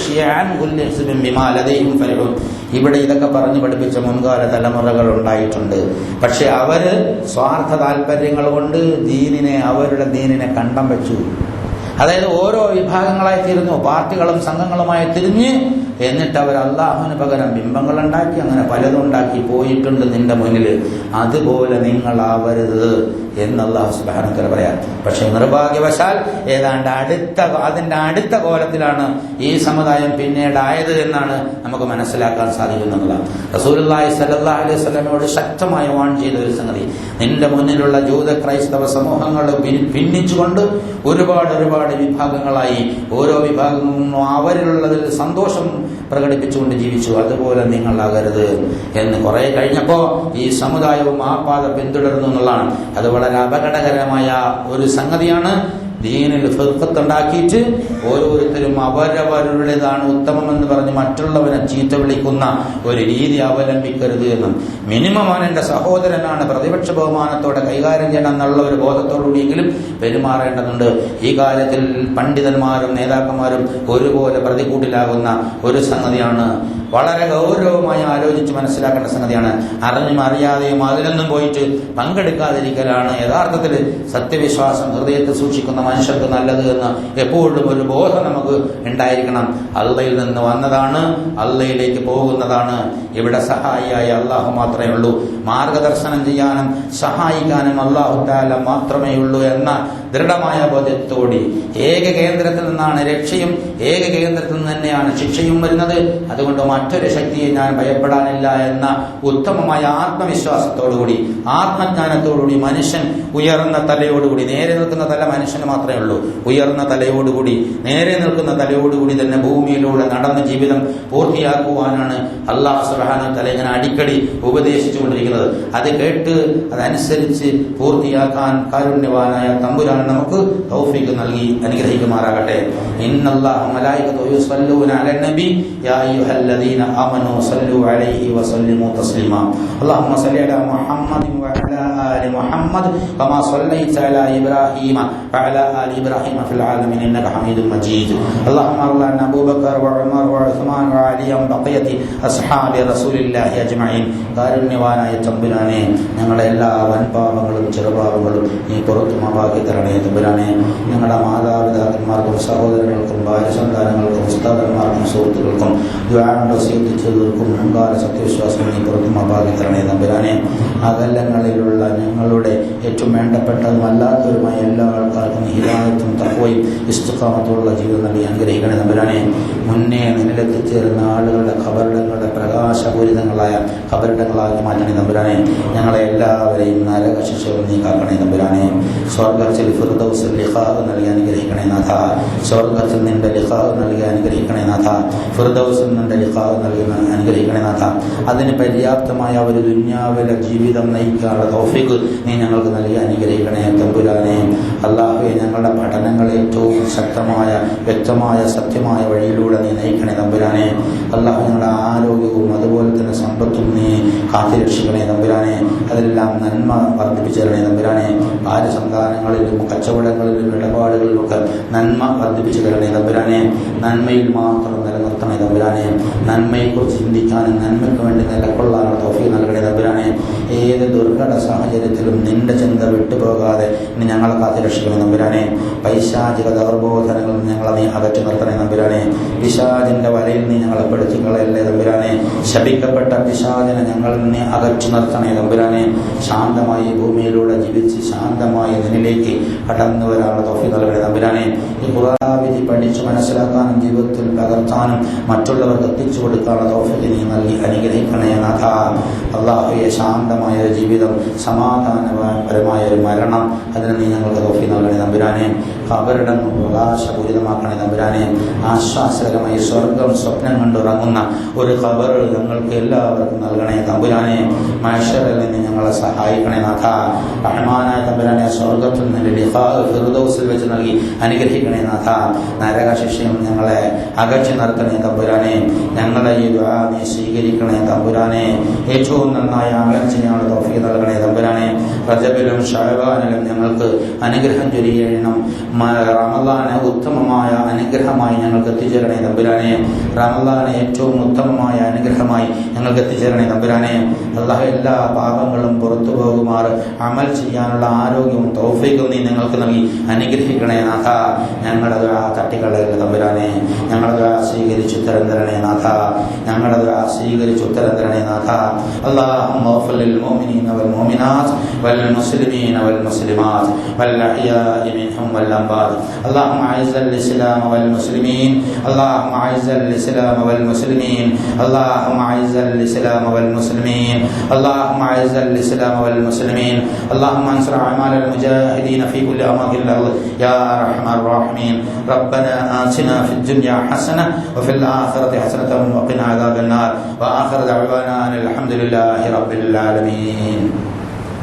Speaker 1: ശിയഅൻ കുല്ലു ഹിസ്ബിൻ ബിമാ ലദൈഹിം ഫരിഹൂൻ. ഇവിടെ ഇതൊക്കെ പറഞ്ഞു പഠിപ്പിച്ച മുൻകാല തലമുറകൾ ഉണ്ടായിട്ടുണ്ട്. പക്ഷെ അവര് സ്വാർത്ഥ താല്പര്യങ്ങൾ കൊണ്ട് അവരുടെ ദീനിനെ കണ്ടം വെച്ചു. അതായത് ഓരോ വിഭാഗങ്ങളായി തിരിഞ്ഞു, പാർട്ടികളും സംഘങ്ങളുമായി തിരിഞ്ഞ്, എന്നിട്ട് അവർ അള്ളാഹുവിന് പകരം ബിംബങ്ങൾ ഉണ്ടാക്കി, അങ്ങനെ പലതും ഉണ്ടാക്കി പോയിട്ടുണ്ട് നിന്റെ മുന്നിൽ. അതുപോലെ നിങ്ങളാവരുത് എന്ന് അല്ലാഹു സുബ്ഹാനഹു വ തആല പറയാം. പക്ഷെ നിർഭാഗ്യവശാൽ ഏതാണ്ട് അതിന്റെ അടുത്ത കോലത്തിലാണ് ഈ സമുദായം പിന്നീടായത് എന്നാണ് നമുക്ക് മനസ്സിലാക്കാൻ സാധിക്കുന്നതാണ്. റസൂലുള്ളാഹി സ്വല്ലല്ലാഹു അലൈഹി വസല്ലമയോട് ശക്തമായി വാൺ ചെയ്ത ഒരു സംഗതി, നിന്റെ മുന്നിലുള്ള ജൂത ക്രൈസ്തവ സമൂഹങ്ങൾ ഭിന്നിച്ചുകൊണ്ട് ഒരുപാട് വിഭാഗങ്ങളായി, ഓരോ വിഭാഗങ്ങളും അവരിലുള്ളതിൽ സന്തോഷം പ്രകടിപ്പിച്ചുകൊണ്ട് ജീവിച്ചു. അതുപോലെ നിങ്ങളാകരുത് എന്ന് കുറെ കഴിഞ്ഞപ്പോ ഈ സമുദായവും ആ പാത പിന്തുടർന്നു എന്നുള്ളതാണ്. അത് വളരെ അപകടകരമായ ഒരു സംഗതിയാണ്. ദീനിൽ ഫിർഖത്തുണ്ടാക്കിയിട്ട് ഓരോരുത്തരും അവരവരുടേതാണ് ഉത്തമമെന്ന് പറഞ്ഞ് മറ്റുള്ളവനെ ചീത്ത വിളിക്കുന്ന ഒരു രീതി അവലംബിക്കരുത് എന്നും, മിനിമം അവനെന്റെ സഹോദരനാണ്, പ്രതിപക്ഷ ബഹുമാനത്തോടെ കൈകാര്യം ചെയ്യണം എന്നുള്ള ഒരു ബോധത്തോടുകൂടിയെങ്കിലും പെരുമാറേണ്ടതുണ്ട്. ഈ കാര്യത്തിൽ പണ്ഡിതന്മാരും നേതാക്കന്മാരും ഒരുപോലെ പ്രതികൂട്ടിലാകുന്ന ഒരു സംഗതിയാണ് വളരെ ഗൗരവമായി ആലോചിച്ച് മനസ്സിലാക്കേണ്ട സംഗതിയാണ്. അറിഞ്ഞും അറിയാതെയും അതിലൊന്നും പോയിട്ട് പങ്കെടുക്കാതിരിക്കലാണ് യഥാർത്ഥത്തിൽ സത്യവിശ്വാസം ഹൃദയത്തിൽ സൂക്ഷിക്കുന്ന മനുഷ്യർക്ക് നല്ലത് എന്ന് എപ്പോഴും ഒരു ബോധം നമുക്ക് ഉണ്ടായിരിക്കണം. അള്ളയിൽ നിന്ന് വന്നതാണ്, അള്ളയിലേക്ക് പോകുന്നതാണ്. ഇവിടെ സഹായിയായ അള്ളാഹു മാത്രമേ ഉള്ളൂ. മാർഗദർശനം ചെയ്യാനും സഹായിക്കാനും അള്ളാഹു തആല മാത്രമേ ഉള്ളൂ എന്ന ദൃഢമായ ബോധ്യത്തോടെ ഏക കേന്ദ്രത്തിൽ നിന്നാണ് രക്ഷയും ഏക കേന്ദ്രത്തിൽ നിന്ന് തന്നെയാണ് ശിക്ഷയും വരുന്നത്. അതുകൊണ്ട് മറ്റൊരു ശക്തിയെ ഞാൻ ഭയപ്പെടാനില്ല എന്ന ഉത്തമമായ ആത്മവിശ്വാസത്തോടുകൂടി ആത്മജ്ഞാനത്തോടുകൂടി മനുഷ്യൻ ഉയർന്ന തലയോടുകൂടി, നേരെ നിൽക്കുന്ന തല മനുഷ്യന് മാത്രമേ ഉള്ളൂ, ഉയർന്ന തലയോടുകൂടി നേരെ നിൽക്കുന്ന തലയോടുകൂടി തന്നെ ഭൂമിയിലൂടെ നടന്ന് ജീവിതം പൂർത്തിയാക്കുവാനാണ് അല്ലാഹു സുബ്ഹാനഹു വ തആല ഇങ്ങനെ അടിക്കടി ഉപദേശിച്ചുകൊണ്ടിരിക്കുന്നത്. അത് കേട്ട് അതനുസരിച്ച് പൂർത്തിയാക്കാൻ കാരുണ്യവാനായ തമ്പുരാൻ നമുക്ക് തൗഫീഖ് നൽകി അനുഗ്രഹിക്കുമാറാകട്ടെ. ഇന്നല്ലാഹ മലായികതുഹു യുസല്ലൂന അലൻ നബി യാ അയ്യുഹല്ലദീന ആമനൂ സല്ലു അലൈഹി വസല്ലിമു തസ്ലീമാ. അല്ലാഹുമ്മ സല്ലി അലാ മുഹമ്മദിൻ വഅലാ ആലി മുഹമ്മദ് കമാ സല്ലൈത അലാ ഇബ്രാഹീമ വഅലാ ആലി ഇബ്രാഹീമ ഫിൽ ആലമീൻ ഇന്നക ഹമീദും മജീദ്. അല്ലാഹുമ്മ അർളന അബൂബക്കർ വഉമർ വഉസ്മാൻ വഅലിയും ബഖിയതി അസ്ഹാബി റസൂലില്ലാഹി അജ്മഈൻ. കാരുണ്യവാനായ തമ്പുരാനെ, ഞങ്ങളുടെ എല്ലാ വൻപാപങ്ങളും ചെറുപാപങ്ങളും നീ പുറത്തു മാപ്പാക്കി തരണേ തമ്പുരാനെ. ഞങ്ങളുടെ മാതാപിതാക്കന്മാർക്കും സഹോദരങ്ങൾക്കും ഭാര്യസന്താനങ്ങൾക്കും ഉസ്താദന്മാർക്കും സുഹൃത്തുക്കൾക്കും ദുആ സ്വീകരിച്ചവർക്കും മുൻകാല സത്യവിശ്വാസം നീ പുറത്തു മാപ്പാക്കി തരണേ തമ്പുരാനെ. അകലങ്ങളിലുള്ള ഞങ്ങളുടെ ഏറ്റവും വേണ്ടപ്പെട്ടതും അല്ലാത്തവരുമായ എല്ലാ ആൾക്കാർക്കും ഹിദായത്തും തഖ്വയും ഇസ്തിഖാമത്തുള്ള ജീവിതം നൽകി അനുഗ്രഹിക്കണേ തമ്പുരാനെ. മുന്നേ നിന്നിലെത്തിച്ചേരുന്ന ആളുകളുടെ ഖബറിടങ്ങളുടെ പ്രകാശപൂരിതങ്ങളായ ഖബറിടങ്ങളാക്കി മാറ്റണേ തമ്പുരാനെ. ഞങ്ങളെ എല്ലാവരെയും നരക ശിക്ഷകൾ നീ കാക്കണേ തമ്പുരാനെ. സ്വർഗ്ഗത്തിൽ ഫിർദൗസിൽ ലിഖാഹ് നൽകി അനുഗ്രഹിക്കണേ നാഥ. സ്വർഗ്ഗത്തിൽ നിന്റെ ലിഖാഹ് നൽകി അനുഗ്രഹിക്കണേ നാഥ. ഫിർദൗസിൽ നിന്റെ ലിഖാഹ് നൽകി അനുഗ്രഹിക്കണേ നാഥ. അതിന് പര്യാപ്തമായ ഒരു ദുനിയാവിലെ ജീവിതം നയിക്കാനുള്ള തൗഫീഖ് നീ ഞങ്ങൾക്ക് നൽകി അനുഗ്രഹിക്കണേ തമ്പുരാനെ. അല്ലാഹുവേ, ഞങ്ങളുടെ പഠനങ്ങൾ ഏറ്റവും ശക്തമായ വ്യക്തമായ സത്യമായ വഴിയിലൂടെ നീ നയിക്കണേ തമ്പുരാനെ. അല്ലാഹു, ഞങ്ങളുടെ ആരോഗ്യവും അതുപോലെ തന്നെ സമ്പത്തും നീ കാത്തുരക്ഷിക്കണേ തമ്പുരാനെ. അതെല്ലാം നന്മ വർദ്ധിപ്പിച്ചു തരണേ തമ്പുരാനെ. സന്താനങ്ങളിലും കച്ചവടങ്ങളിലും ഇടപാടുകളിലുമൊക്കെ നന്മ വർദ്ധിപ്പിച്ചു തരണേ തമ്പുരാനെ. നന്മയിൽ മാത്രം നിലനിർത്തണേ തമ്പുരാനെ. നന്മയെക്കുറിച്ച് ചിന്തിക്കാനും നന്മയ്ക്ക് വേണ്ടി നിലകൊള്ളാനുള്ള തൗഫീഖ് നൽകണേ തമ്പുരാനെ. ഏത് ദുർഘട സാഹചര്യത്തിലും നിന്റെ ചിന്ത വിട്ടുപോകാതെ നീ ഞങ്ങളെ കാത്തുരക്ഷിക്കണേ തമ്പുരാനെ. പൈശാചിക ദൗർബോധനങ്ങളിൽ ഞങ്ങളെ നീ അകറ്റി നിർത്തണേ തമ്പുരാനെ. പിശാചിന്റെ വലയിൽ നീ ഞങ്ങളെ പെടുത്തിക്കളയല്ലേ തമ്പുരാനെ. ശപിക്കപ്പെട്ട പിശാചിനെ ഞങ്ങളിൽ നീ അകറ്റി നിർത്തണേ തമ്പുരാനെ. ശാന്തമായി ഭൂമിയിലൂടെ ജീവിച്ച് ശാന്തമായി നിന്നിലേക്ക് കടന്നു വരാനുള്ള തൗഫീഖ് നൽകണേ തമ്പുരാനെ. ഈ ഖുർആൻ വിധി പഠിച്ച് മനസ്സിലാക്കാനും ജീവിതത്തിൽ പകർത്താനും മറ്റുള്ളവർക്ക് എത്തിച്ചു കൊടുക്കാനുള്ള തൗഫീഖ് നീ നൽകി അനുഗ്രഹിക്കണേ നാഥ. അല്ലാഹുവേ, ശാന്തമായ ഒരു ജീവിതം, സമാധാനപരമായ ഒരു മരണം, അതിന് നീ ഞങ്ങൾക്ക് തൗഫീഖ് നൽകണേ തമ്പുരാനെ. ഖബറിടം പ്രകാശപൂരിതമാക്കണേ തമ്പുരാനെ. ആശ്വാസകരമായി സ്വർഗം സ്വപ്നം കണ്ടുറങ്ങുന്ന ഒരു ഖബർ ഞങ്ങൾക്ക് എല്ലാവർക്കും നൽകണേ തമ്പുരാനെ. മഹ്ശറിൽ നിന്ന് ഞങ്ങളെ സഹായിക്കണേ നാഥ. റഹ്മാനായ തമ്പുരാനെ, സ്വർഗത്തിൽ നിന്റെ ലിഖാഹ് ഫിർദൗസിൽ വെച്ച് നൽകി അനുഗ്രഹിക്കണേ നാഥ. നരക ശിക്ഷയും ഞങ്ങളെ അകറ്റി നിർത്തണേ തമ്പുരാനെ. ഞങ്ങളെ ഈ ദുആ നീ സ്വീകരിക്കണേ തമ്പുരാനെ. ഏറ്റവും നന്നായ അമൽ ചെയ്യാനുള്ള തൗഫീഖ് നൽകണേ തമ്പുരാനെ. റജബിലും ശഅബാനിലും ഞങ്ങൾക്ക് അനുഗ്രഹം ചൊരിയണം. റമളാനെ ഉത്തമമായ അനുഗ്രഹമായി ഞങ്ങൾക്ക് എത്തിച്ചേരണേ തമ്പുരാനെ. റമളാനെ ഏറ്റവും ഉത്തമമായ അനുഗ്രഹമായി ഞങ്ങൾക്ക് എത്തിച്ചേരണേ തമ്പുരാനെ. അല്ലാഹു, എല്ലാ പാപങ്ങളും പുറത്തു പോകുമാറ് അമൽ ചെയ്യാനുള്ള ആരോഗ്യവും തൗഫീഖും നീ ഞങ്ങൾക്ക് നൽകി അനുഗ്രഹിക്കണേ നാഥ. ഞങ്ങളുടെ ദുആ തട്ടിക്കളയരുത് തമ്പുരാനെ. ഞങ്ങളുടെ ദുആ സ്വീകരിച്ച് ഉത്തരം തരണേ നാഥ. ഞങ്ങളുടെ ദുആ സ്വീകരിച്ച് ഉത്തരം തരണേ നാഥ. اللهم اغفر للمؤمنين والمؤمنات والمسلمين والمسلمات والأحياء منهم والأموات. اللهم أعز الإسلام والمسلمين. اللهم أعز الإسلام والمسلمين. اللهم أعز الإسلام والمسلمين. اللهم أعز الإسلام والمسلمين. اللهم انصر أعمال المجاهدين في كل أماكن الأرض يا أرحم الراحمين. ربنا آتنا في الدنيا حسنة وفي الآخرة حسنة وقنا عذاب النار. وآخر دعوانا أن الحمد لله رب العالمين.